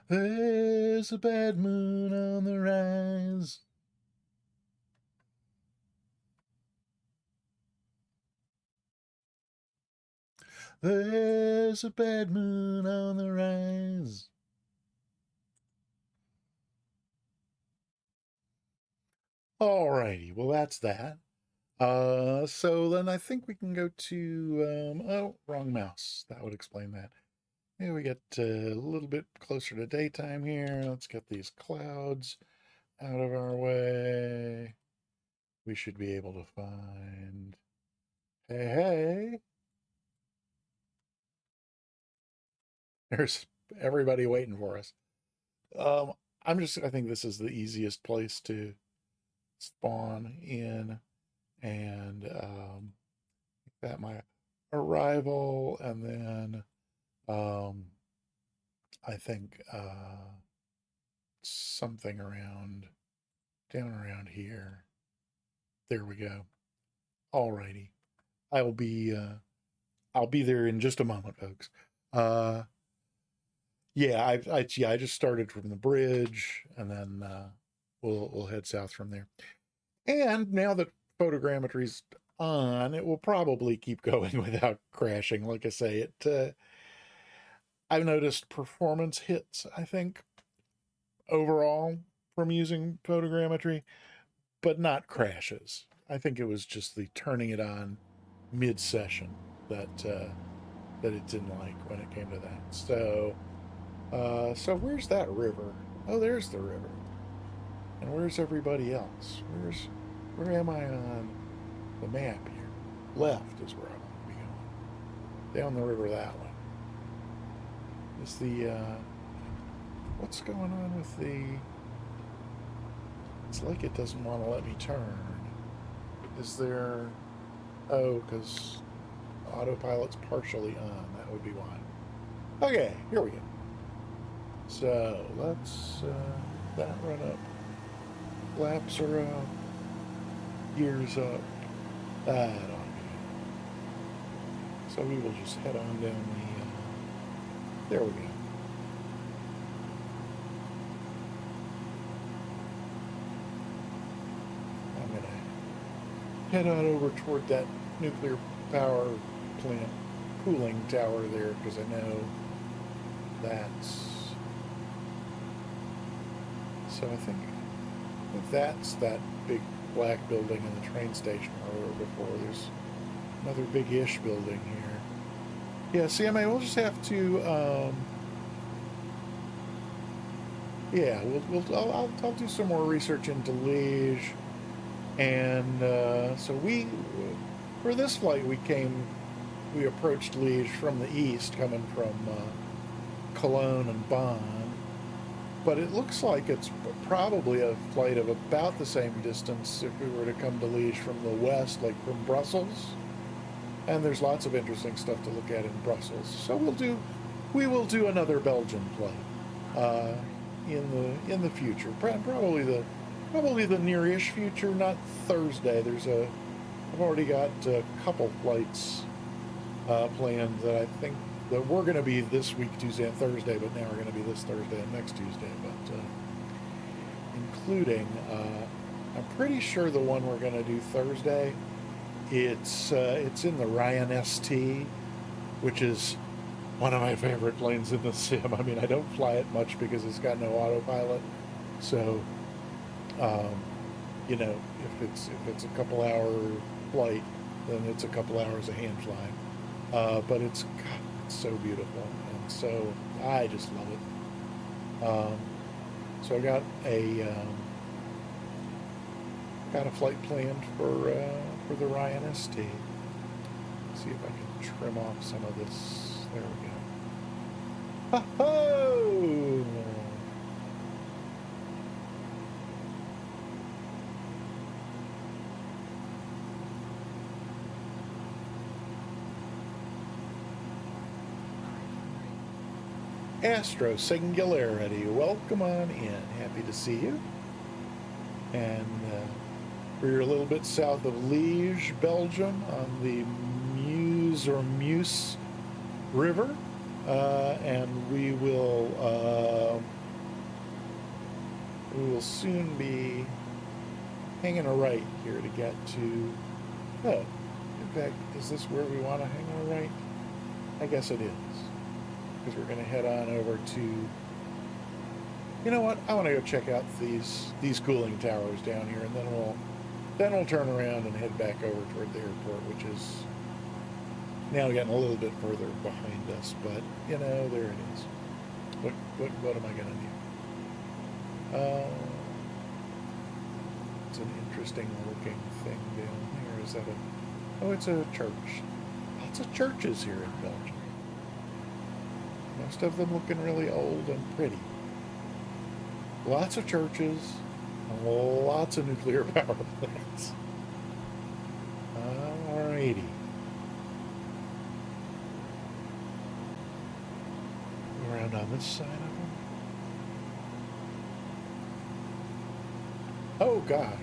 Speaker 1: There's a bad moon on the rise. There's a bad moon on the rise. Alrighty, well that's that. So then I think we can go to, oh, wrong mouse. That would explain that. Maybe we get a little bit closer to daytime here. Let's get these clouds out of our way. We should be able to find, hey, there's everybody waiting for us. I think this is the easiest place to spawn in, and that my arrival, and then I think something around down around here. There we go. Alrighty, I'll be I'll be there in just a moment, folks. Yeah, I just started from the bridge, and then we'll head south from there. And now that photogrammetry's on, it will probably keep going without crashing. Like I say, I've noticed performance hits, I think, overall from using photogrammetry, but not crashes. I think it was just the turning it on mid-session that it didn't like when it came to that. So where's that river? Oh, there's the river. And where's everybody else? Where am I on the map here? Left is where I want to be going. Down the river that way. Is the what's going on with the? It's like it doesn't want to let me turn. Is there? Oh, because autopilot's partially on. That would be why. Okay, here we go. So let's that run up. Flaps are up. Gears up. That ought to be good. So we will just head on down the. There we go. I'm gonna head on over toward that nuclear power plant cooling tower there because I know that's. So I think that's that big black building in the train station where we were before. There's another big-ish building here. Yeah, CMA, we'll just have to. Yeah, I'll do some more research into Liege, and so for this flight we approached Liege from the east, coming from Cologne and Bonn, but it looks like it's probably a flight of about the same distance if we were to come to Liege from the west, like from Brussels. And there's lots of interesting stuff to look at in Brussels. So we will do another Belgian flight in the future, probably the near-ish future, not Thursday. I've already got a couple flights planned that I think that we're going to be this week, Tuesday and Thursday, but now we're going to be this Thursday and next Tuesday. But including, I'm pretty sure the one we're going to do Thursday, it's in the Ryan ST, which is one of my favorite planes in the sim. I mean, I don't fly it much because it's got no autopilot. So, you know, if it's a couple hour flight, then it's a couple hours of hand flying. But it's so beautiful, and so I just love it. So I got a flight planned for the Ryan ST. See if I can trim off some of this. There we go. Ho-ho! Astro Singularity, welcome on in. Happy to see you. And we're a little bit south of Liege, Belgium, on the Meuse River, and we will We will soon be hanging a right here to get to... Oh, in fact, is this where we want to hang a right? I guess it is. Because we're going to head on over to... You know what? I want to go check out these cooling towers down here, and then we'll turn around and head back over toward the airport, which is now getting a little bit further behind us. But you know, there it is. What am I going to do? It's an interesting looking thing down here. Is that a... Oh, it's a church. Lots of churches here in Belgium. Most of them looking really old and pretty. Lots of churches, and lots of nuclear power plants. Alrighty. Around on this side of them. Oh gosh.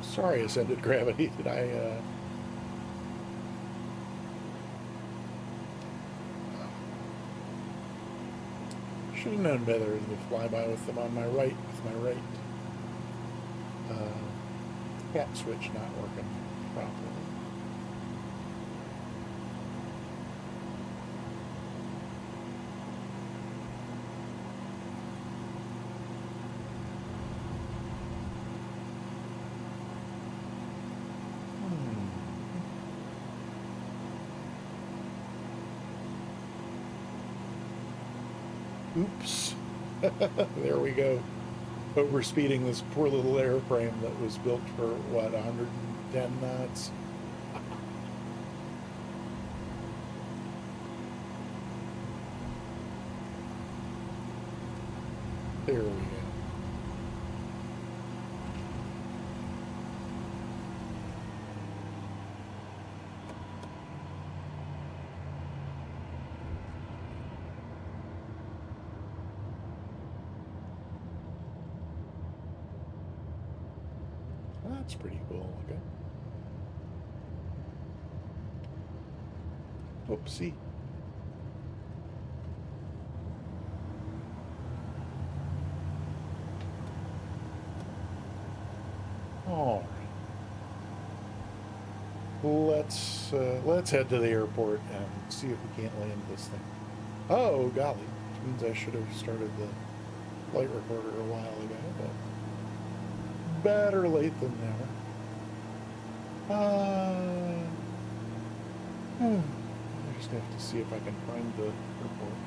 Speaker 1: Sorry, Ascended Gravity. Did I should have known better than to fly by with them on my right, with my right cat switch not working properly. Oops. There we go. Overspeeding this poor little airframe that was built for, what, 110 knots? There we go. That's pretty cool looking. Oopsie. All right. Let's head to the airport and see if we can't land this thing. Oh golly, which means I should have started the flight recorder a while ago, but better late than never. I just have to see if I can find the airport.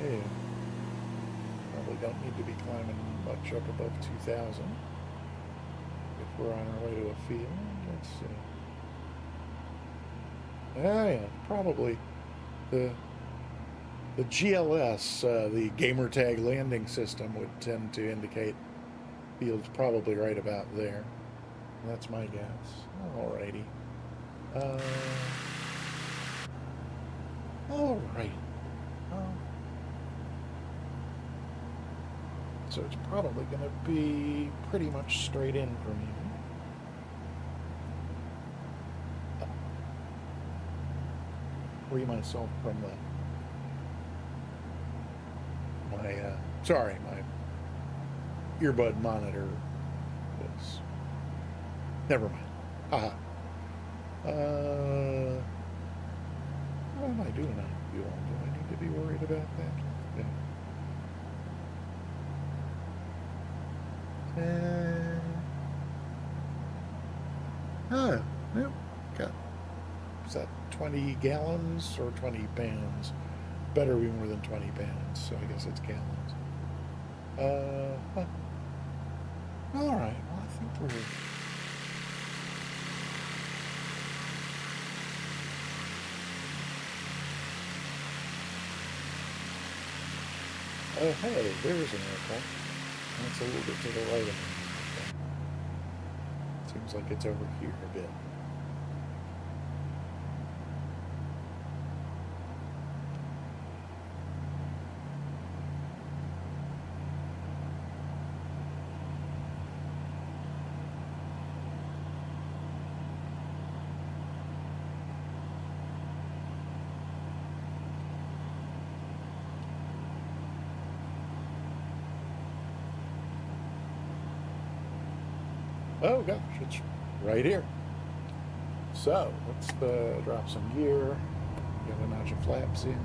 Speaker 1: Yeah. Probably don't need to be climbing much up above 2,000 if we're on our way to a field. Let's see. Yeah, probably the GLS, the gamer tag landing system, would tend to indicate field's probably right about there. That's my guess. Alrighty. Alright. So it's probably going to be pretty much straight in for me. Free myself from sorry, my earbud monitor was... Never mind. Haha. What am I doing on fuel? Do I need to be worried about that? Yeah. Nope. Got... Is that 20 gallons or 20 pounds? Better be more than 20 pounds, so I guess it's gallons. Alright, well, I think we're... Oh, hey, there's an airport. That's a little bit to the right of me. Seems like it's over here a bit. Oh gosh, it's right here. So let's drop some gear, get a notch of flaps in.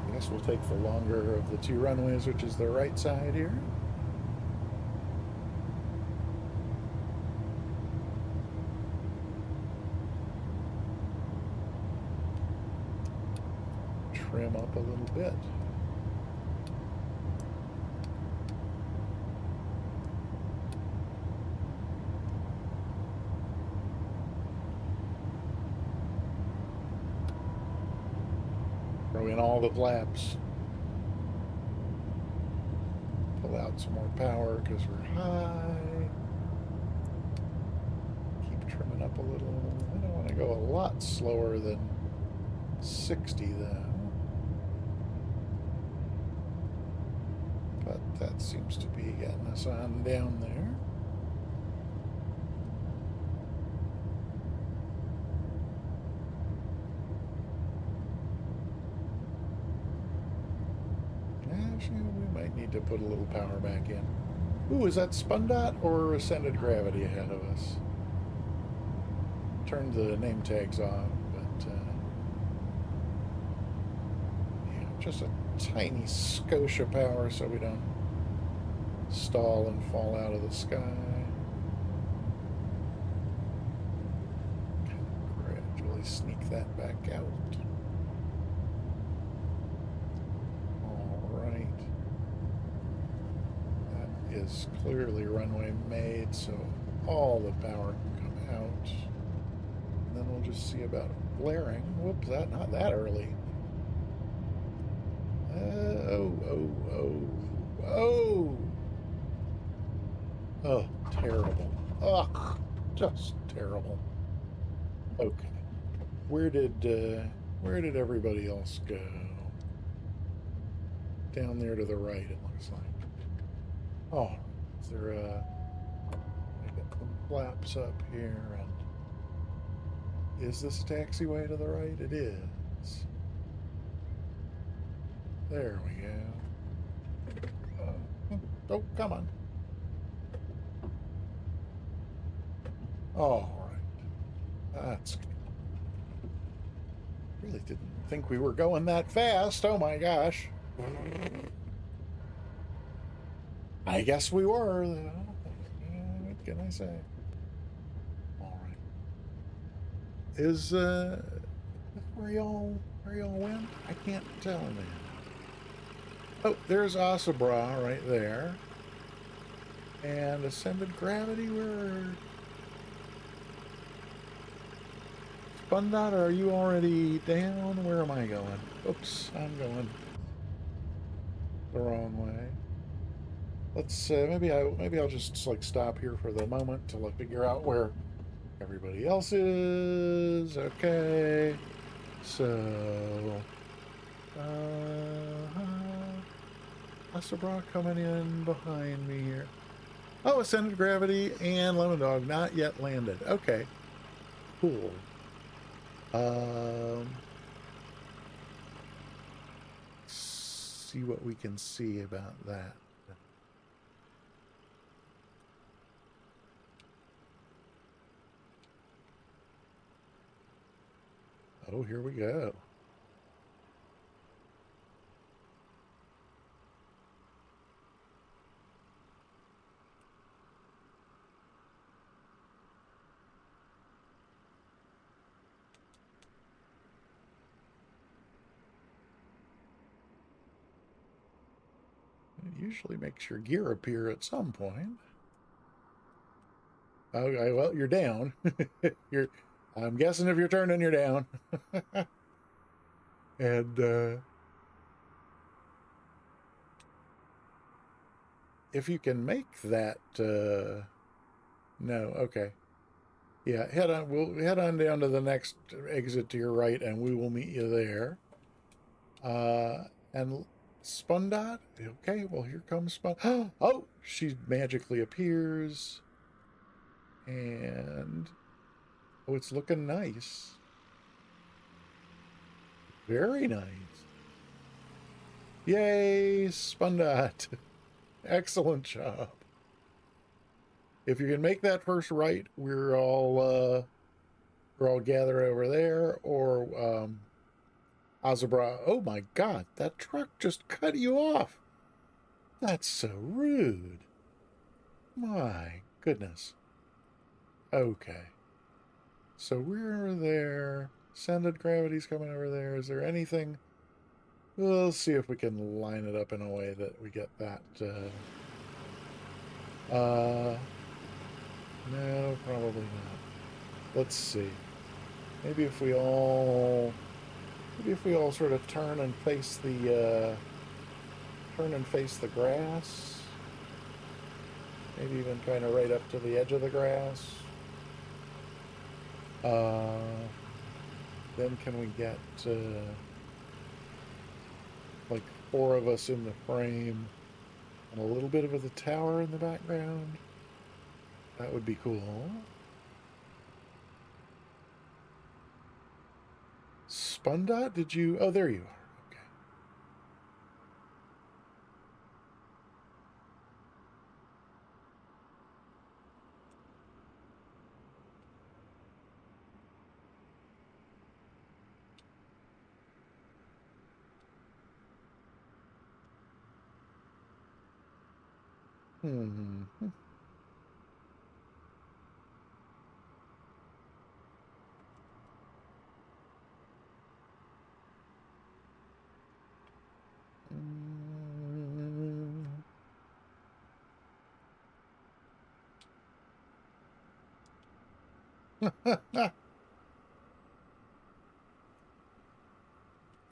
Speaker 1: I guess we'll take the longer of the two runways, which is the right side here. Trim up a little bit. Throw in all the flaps. Pull out some more power because we're high. Keep trimming up a little. I don't want to go a lot slower than 60 though. But that seems to be getting us on down there. Actually, we might need to put a little power back in. Ooh, is that spun dot or ascended gravity ahead of us? Turned the name tags off, but yeah, just a tiny skosh of power so we don't stall and fall out of the sky. Gradually sneak that back out. All right. That is clearly runway made, so all the power can come out. And then we'll just see about flaring. Whoops, not that early. Oh. Oh, terrible. Ugh, just terrible. Okay. Where did everybody else go? Down there to the right, it looks like. Oh, is there I got some flaps up here, and is this a taxiway to the right? It is. There we go. Oh, come on. All right. That's good. Really didn't think we were going that fast. Oh my gosh. I guess we were. What can I say? All right. Is where y'all went? I can't tell now. Oh, there's Asabra right there. And ascended gravity, where? Spun dot, are you already down? Where am I going? Oops, I'm going the wrong way. Let's maybe I'll just like stop here for the moment till I figure out where everybody else is. Okay, so Asabra coming in behind me here. Oh, ascended gravity and lemon dog not yet landed. Okay, cool. See what we can see about that. Oh, here we go. It usually makes your gear appear at some point. Okay, well, you're down. I'm guessing if you're turning, you're down. And if you can make that, no, okay. Yeah, head on. We'll head on down to the next exit to your right, and we will meet you there. And Spun Dot. Okay, well here comes Spun. Oh, she magically appears, and oh, it's looking nice. Very nice. Yay, Spun Dot. Excellent job. if you can make that first right, we're all gathered over there. Or Azabra. Oh my God, that truck just cut you off. That's so rude. My goodness. Okay. So we're there. Sended gravity's coming over there. Is there anything? We'll see if we can line it up in a way that we get that. No, probably not. Let's see. Maybe if we all, sort of turn and face the grass. Maybe even kind of right up to the edge of the grass. Then can we get like 4 of us in the frame and a little bit of the tower in the background? That would be cool. Spundot, did you? Oh, there you are. Okay. Hmm.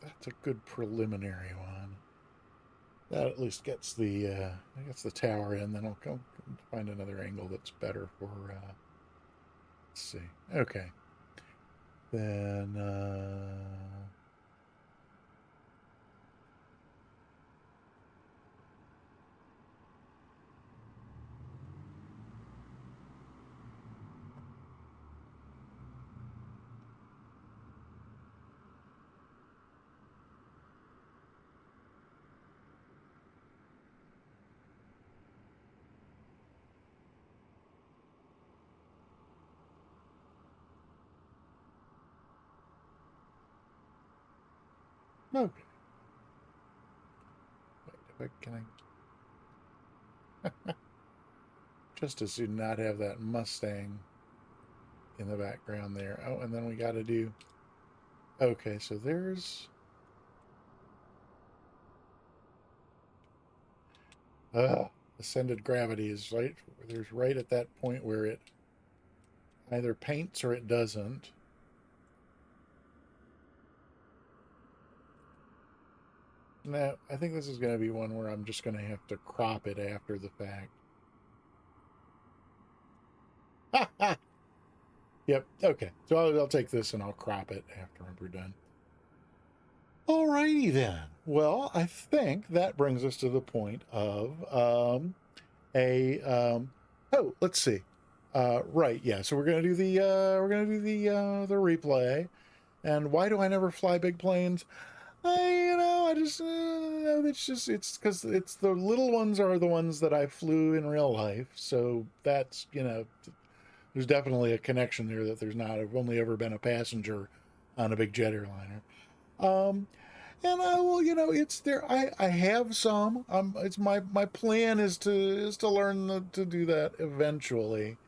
Speaker 1: That's a good preliminary one. That at least gets the tower in. Then I'll come find another angle that's better for. Let's see. Okay. Then. Okay. Wait, can I just as soon not have that Mustang in the background there? Oh, and then we got to do. Okay, so there's. Ascended gravity is right. There's right at that point where it either paints or it doesn't. No, I think this is going to be one where I'm just going to have to crop it after the fact. Yep. Okay. So I'll take this and I'll crop it after we're done. Alrighty then. Well, I think that brings us to the point of a oh, let's see. Right, yeah. So we're gonna do the replay. And why do I never fly big planes? I just it's because it's the little ones are the ones that I flew in real life. So that's there's definitely a connection there that there's not. I've only ever been a passenger on a big jet airliner. Um, and I will, it's there. I have some. It's my plan is to learn to do that eventually.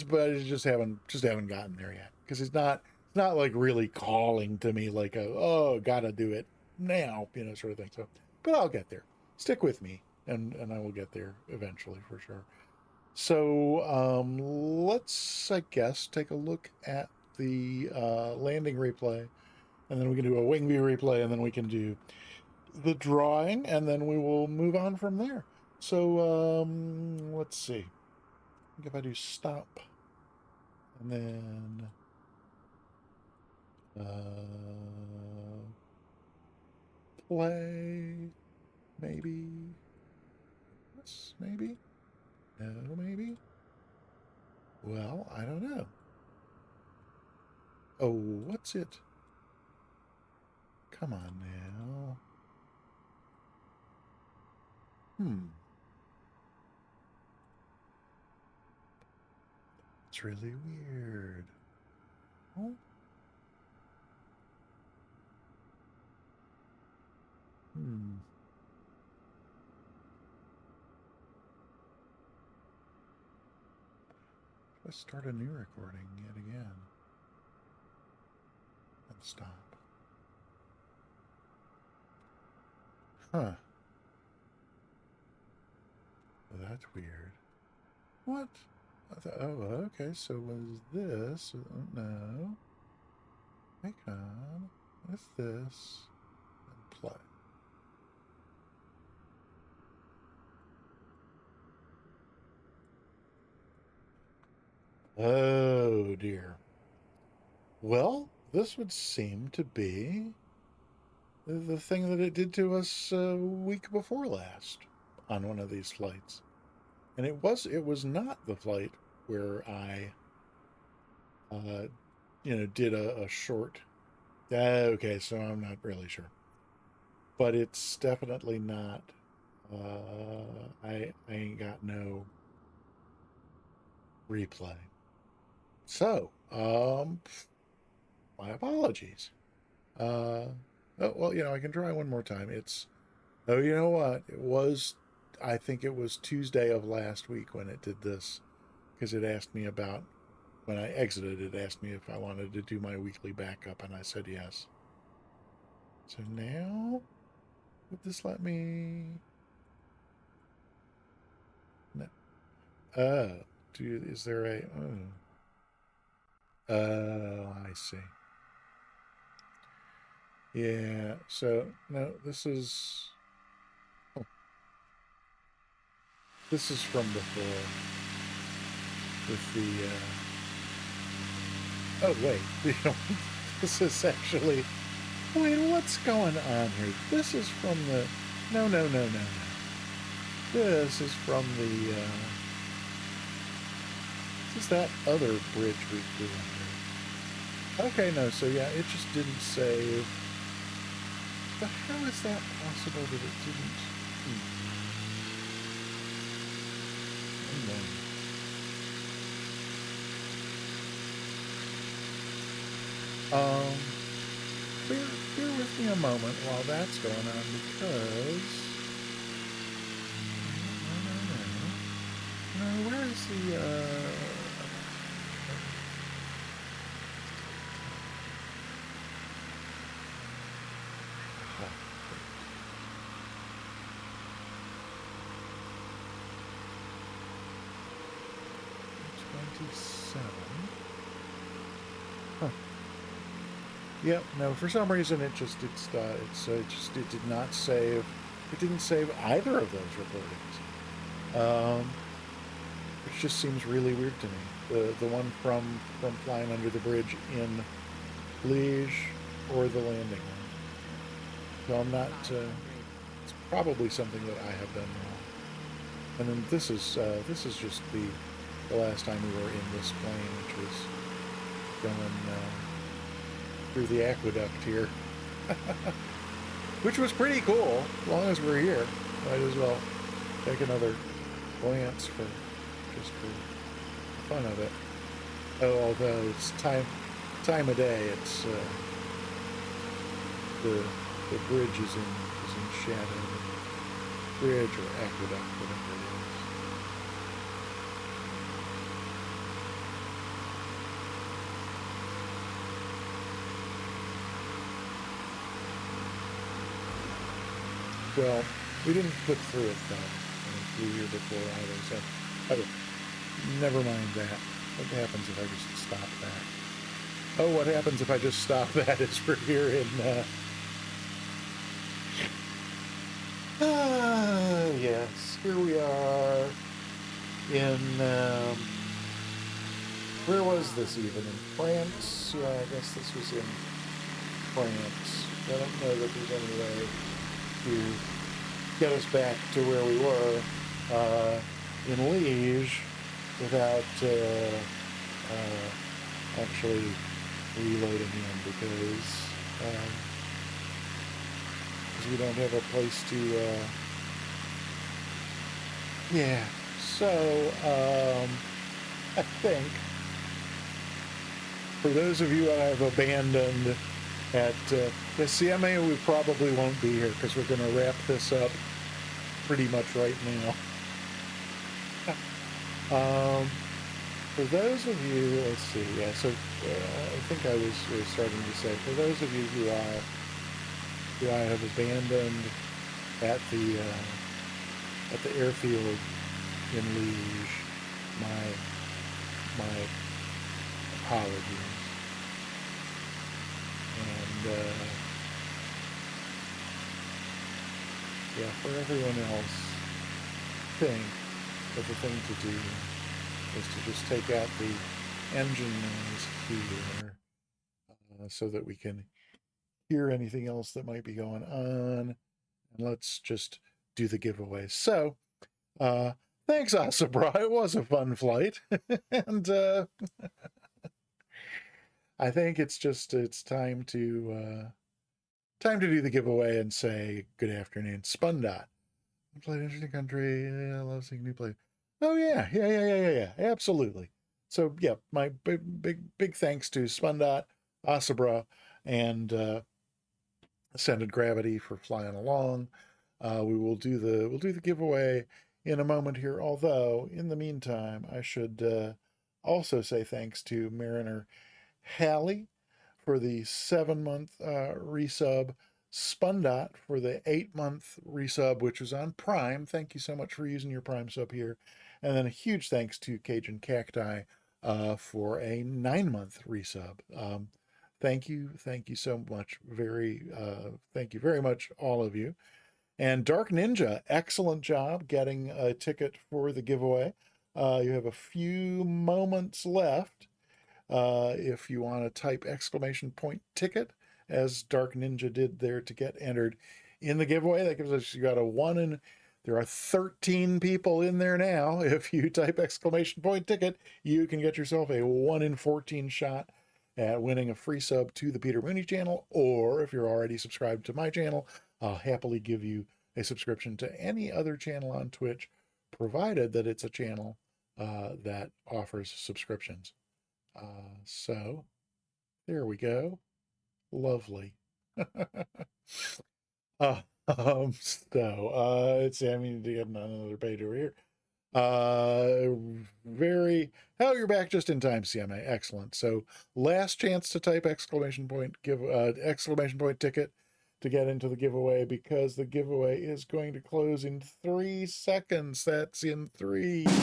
Speaker 1: But I just haven't gotten there yet because it's not like really calling to me like gotta do it now, sort of thing. So, but I'll get there. Stick with me, and I will get there eventually for sure. So let's, I guess, take a look at the landing replay, and then we can do a wing view replay, and then we can do the drawing, and then we will move on from there. So let's see. I think if I do stop, and then play, maybe. Yes, maybe. No, maybe. Well, I don't know. Oh, what's it? Come on now. Hmm. It's really weird. Oh. Let's start a new recording yet again. And stop. Huh. Well, that's weird. What? Oh, okay, so was this? No. Icon with this and play. Oh dear. Well, this would seem to be the thing that it did to us a week before last on one of these flights. And it was not the flight where I did a short. Okay, so I'm not really sure. But it's definitely not I ain't got no replay. So, my apologies. Oh, well, I can try one more time. Oh, you know what? I think it was Tuesday of last week when it did this, because it asked me when I exited, it asked me if I wanted to do my weekly backup, and I said yes. So now, would this let me? No. Is there a? I see. Yeah. So no, this is from before with the. Oh wait, this is actually. Wait, what's going on here? This is from the. No, no, no, no, no. This is from the. This is that other bridge we flew under. Okay, no, so yeah, it just didn't save. But how is that possible that it didn't? Bear with me a moment while that's going on because. No, where is the. Huh. Yep. No. For some reason, it did not save. It didn't save either of those recordings. Which just seems really weird to me. The one from flying under the bridge in Liege or the landing one. So I'm not. It's probably something that I have done wrong. And then this is just the last time we were in this plane, which was going through the aqueduct here, which was pretty cool. As long as we're here, might as well take another glance for fun of it. Oh, although it's time of day, it's the bridge is in shadow. Bridge or aqueduct, whatever it is. Well, we didn't click through it though. We were here before either, so never mind that. What happens if I just stop that? Oh, what happens if I just stop that is we're here in yes, here we are in where was this even? In France? Yeah, I guess this was in France. I don't know that there's any way to get us back to where we were in Liege without actually reloading in because we don't have a place to yeah. So I think for those of you I've abandoned at the CMA, we probably won't be here because we're going to wrap this up pretty much right now. For those of you, let's see, yeah, so I think I was starting to say, for those of you who I have abandoned at the airfield in Liege, my apologies. And yeah, for everyone else, I think that the thing to do is to just take out the engine noise here so that we can hear anything else that might be going on. And let's just do the giveaway. So, thanks, Asabra. It was a fun flight. And I think it's time to do the giveaway and say good afternoon. Spundot. Played interesting country. I love seeing new play. Oh yeah. Absolutely. So yeah, my big thanks to Spundot, Asabra, and Ascended Gravity for flying along. We will do the giveaway in a moment here. Although in the meantime, I should also say thanks to Mariner Hallie for the 7-month resub, Spundot for the 8-month resub, which was on Prime. Thank you so much for using your Prime sub here. And then a huge thanks to Cajun Cacti for a 9-month resub. Thank you so much. Thank you very much, all of you. And Dark Ninja, excellent job getting a ticket for the giveaway. You have a few moments left. If you want to type !ticket, as Dark Ninja did there, to get entered in the giveaway. That gives us, you got a 1 in, there are 13 people in there now. If you type !ticket, you can get yourself a 1 in 14 shot at winning a free sub to the Peter Mooney channel. Or if you're already subscribed to my channel, I'll happily give you a subscription to any other channel on Twitch, provided that it's a channel that offers subscriptions. So there we go. Lovely. Let's see, I mean, to get another page over here. You're back just in time, CMA. Excellent. So last chance to type ! Ticket to get into the giveaway, because the giveaway is going to close in 3 seconds. That's in 3, 2, 1.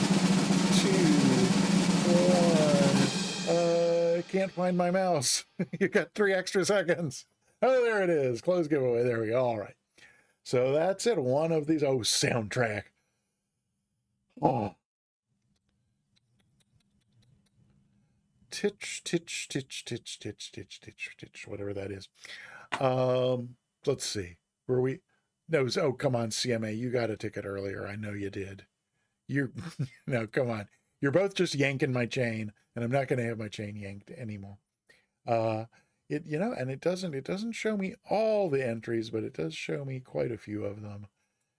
Speaker 1: I can't find my mouse. You got 3 extra seconds. Oh, there it is. Close giveaway. There we go. All right. So that's it. One of these. Oh, soundtrack. Oh. Titch, whatever that is. Let's see. Were we? No. Oh, come on, CMA. You got a ticket earlier. I know you did. No, come on. You're both just yanking my chain, and I'm not going to have my chain yanked anymore. And it doesn't show me all the entries, but it does show me quite a few of them.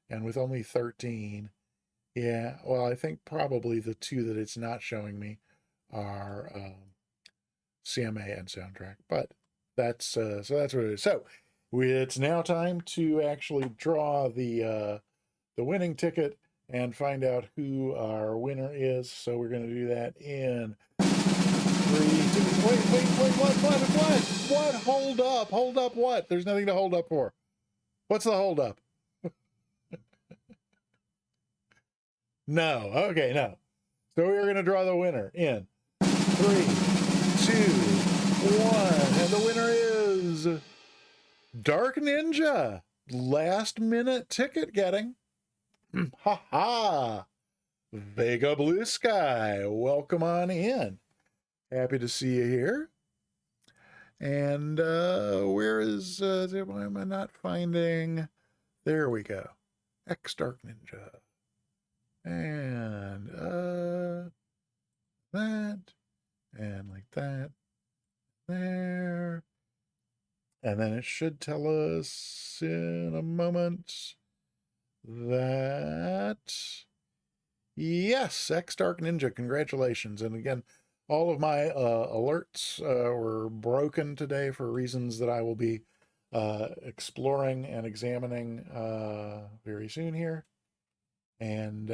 Speaker 1: And with only 13, yeah, well, I think probably the 2 that it's not showing me are CMA and soundtrack. But that's so that's what it is. So it's now time to actually draw the winning ticket and find out who our winner is. So we're going to do that in 3, 2. Wait, what? Hold up, what? There's nothing to hold up for. What's the hold up? No. Okay, no. So we're going to draw the winner in 3, 2, 1. And the winner is Dark Ninja. Last minute ticket getting. Ha ha. Vega Blue Sky. Welcome on in. Happy to see you here. And where is, why am I not finding? There we go. Dark Ninja. And that. And like that. There. And then it should tell us in a moment that, yes, Dark Ninja, congratulations. And again, all of my alerts were broken today for reasons that I will be exploring and examining very soon here. And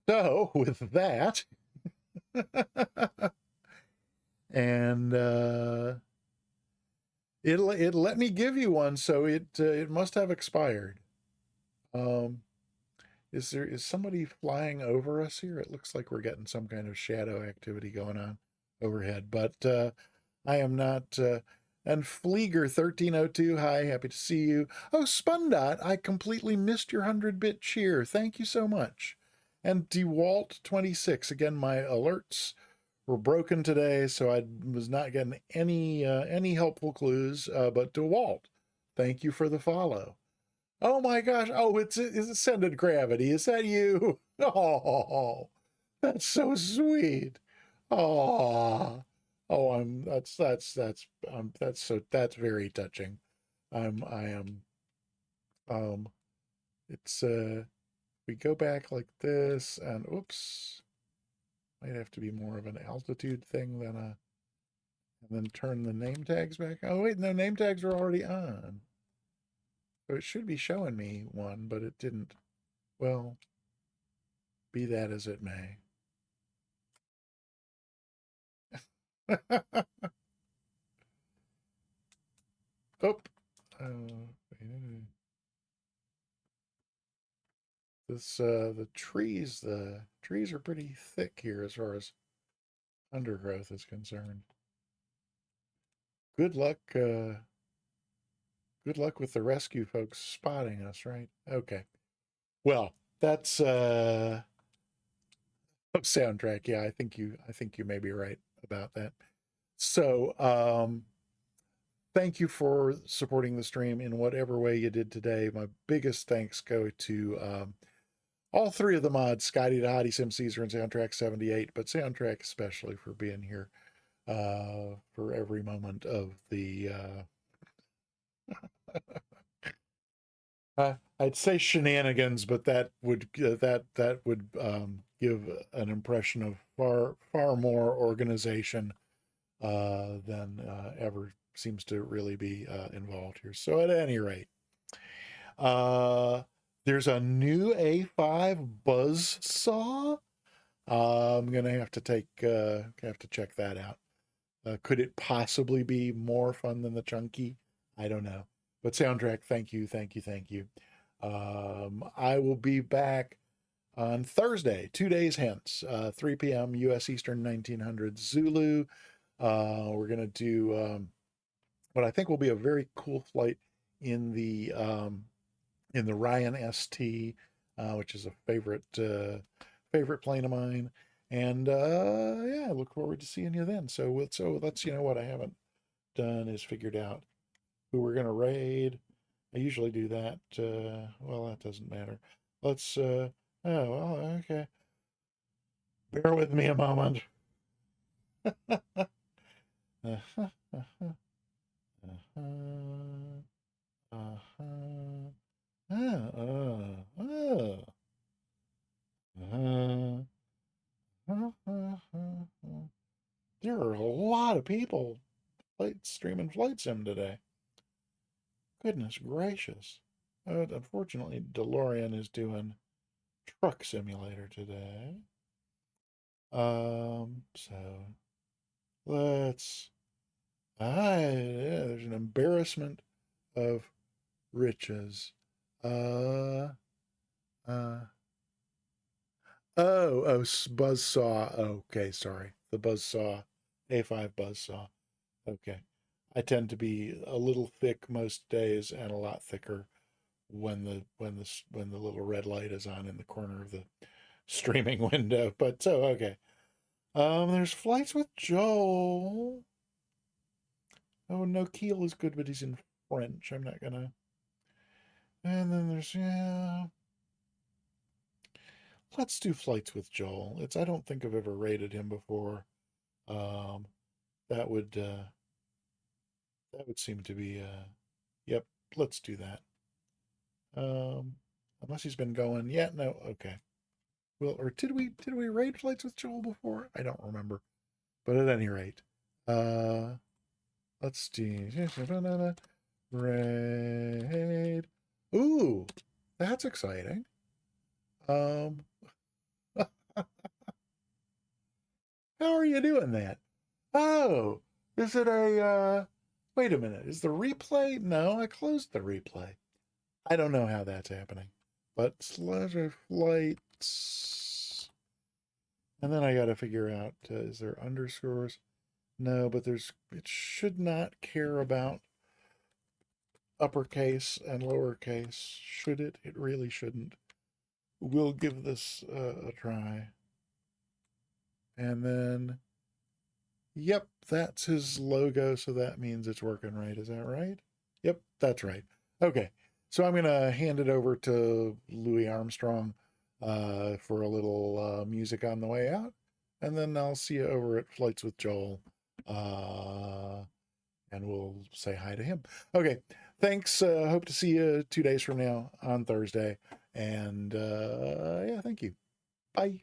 Speaker 1: so, with that, and it let me give you one, so it must have expired. Um, is somebody flying over us here? It looks like we're getting some kind of shadow activity going on overhead, but I am not. And Flieger 1302, hi, happy to see you. Oh, Spundot, I completely missed your 100-bit cheer. Thank you so much. And DeWalt 26, again, my alerts were broken today, so I was not getting any helpful clues. But DeWalt, thank you for the follow. Oh my gosh! Oh, it's Ascended Gravity. Is that you? Oh, that's so sweet. Oh, oh, that's very touching. I am it's we go back like this, and oops, might have to be more of an altitude thing than a, and then turn the name tags back. Oh wait, no, name tags are already on. So it should be showing me one, but it didn't. Well, be that as it may. Oh, the trees are pretty thick here as far as undergrowth is concerned. Good luck, good luck with the rescue folks spotting us, right? Okay. Well, that's soundtrack. Yeah, I think you may be right about that. So, thank you for supporting the stream in whatever way you did today. My biggest thanks go to all three of the mods, Scotty the Hottie, Sim Caesar, and Soundtrack 78, but Soundtrack especially for being here for every moment of the I'd say shenanigans, but that would give an impression of far more organization than ever seems to really be involved here. So at any rate, uh, there's a new A5 buzz saw. I'm gonna have to check that out. Could it possibly be more fun than the chunky? I don't know. But soundtrack, thank you, thank you, thank you. I will be back on Thursday, 2 days hence, 3 p.m. U.S. Eastern 1900 Zulu. We're gonna do what I think will be a very cool flight in the Ryan ST, which is a favorite plane of mine. And yeah, I look forward to seeing you then. So let's what I haven't done is figured out who we're gonna raid. I usually do that. Well, that doesn't matter. Let's. Oh well, okay. Bear with me a moment. Uh-huh, uh-huh, uh-huh, uh-huh, uh-huh, uh-huh. There are a lot of people streaming Flight Sim today. Goodness gracious. Unfortunately, DeLorean is doing Truck Simulator today. So let's. Yeah, there's an embarrassment of riches. Uh, uh, Buzzsaw. Okay, sorry. The Buzzsaw, A5 Buzzsaw. Okay. I tend to be a little thick most days and a lot thicker when the little red light is on in the corner of the streaming window. But so okay. There's Flights with Joel. Oh, no, Keel is good, but he's in French. I'm not gonna. And then there's yeah. Let's do Flights with Joel. I don't think I've ever rated him before. Um, that would seem to be yep. Let's do that. Unless he's been going. Yeah, no, okay. or did we raid Flights with Joel before? I don't remember. But at any rate, let's see. Raid. Ooh, that's exciting. How are you doing that? Oh, is it wait a minute. Is the replay? No, I closed the replay. I don't know how that's happening. But / flights. And then I got to figure out, is there underscores? No, but it should not care about uppercase and lowercase. Should it? It really shouldn't. We'll give this a try. And then, yep, that's his logo. So that means it's working right. Is that right? Yep, that's right. Okay. So I'm going to hand it over to Louis Armstrong for a little music on the way out. And then I'll see you over at Flights with Joel. And we'll say hi to him. Okay. Thanks. Hope to see you 2 days from now on Thursday. And yeah, thank you. Bye.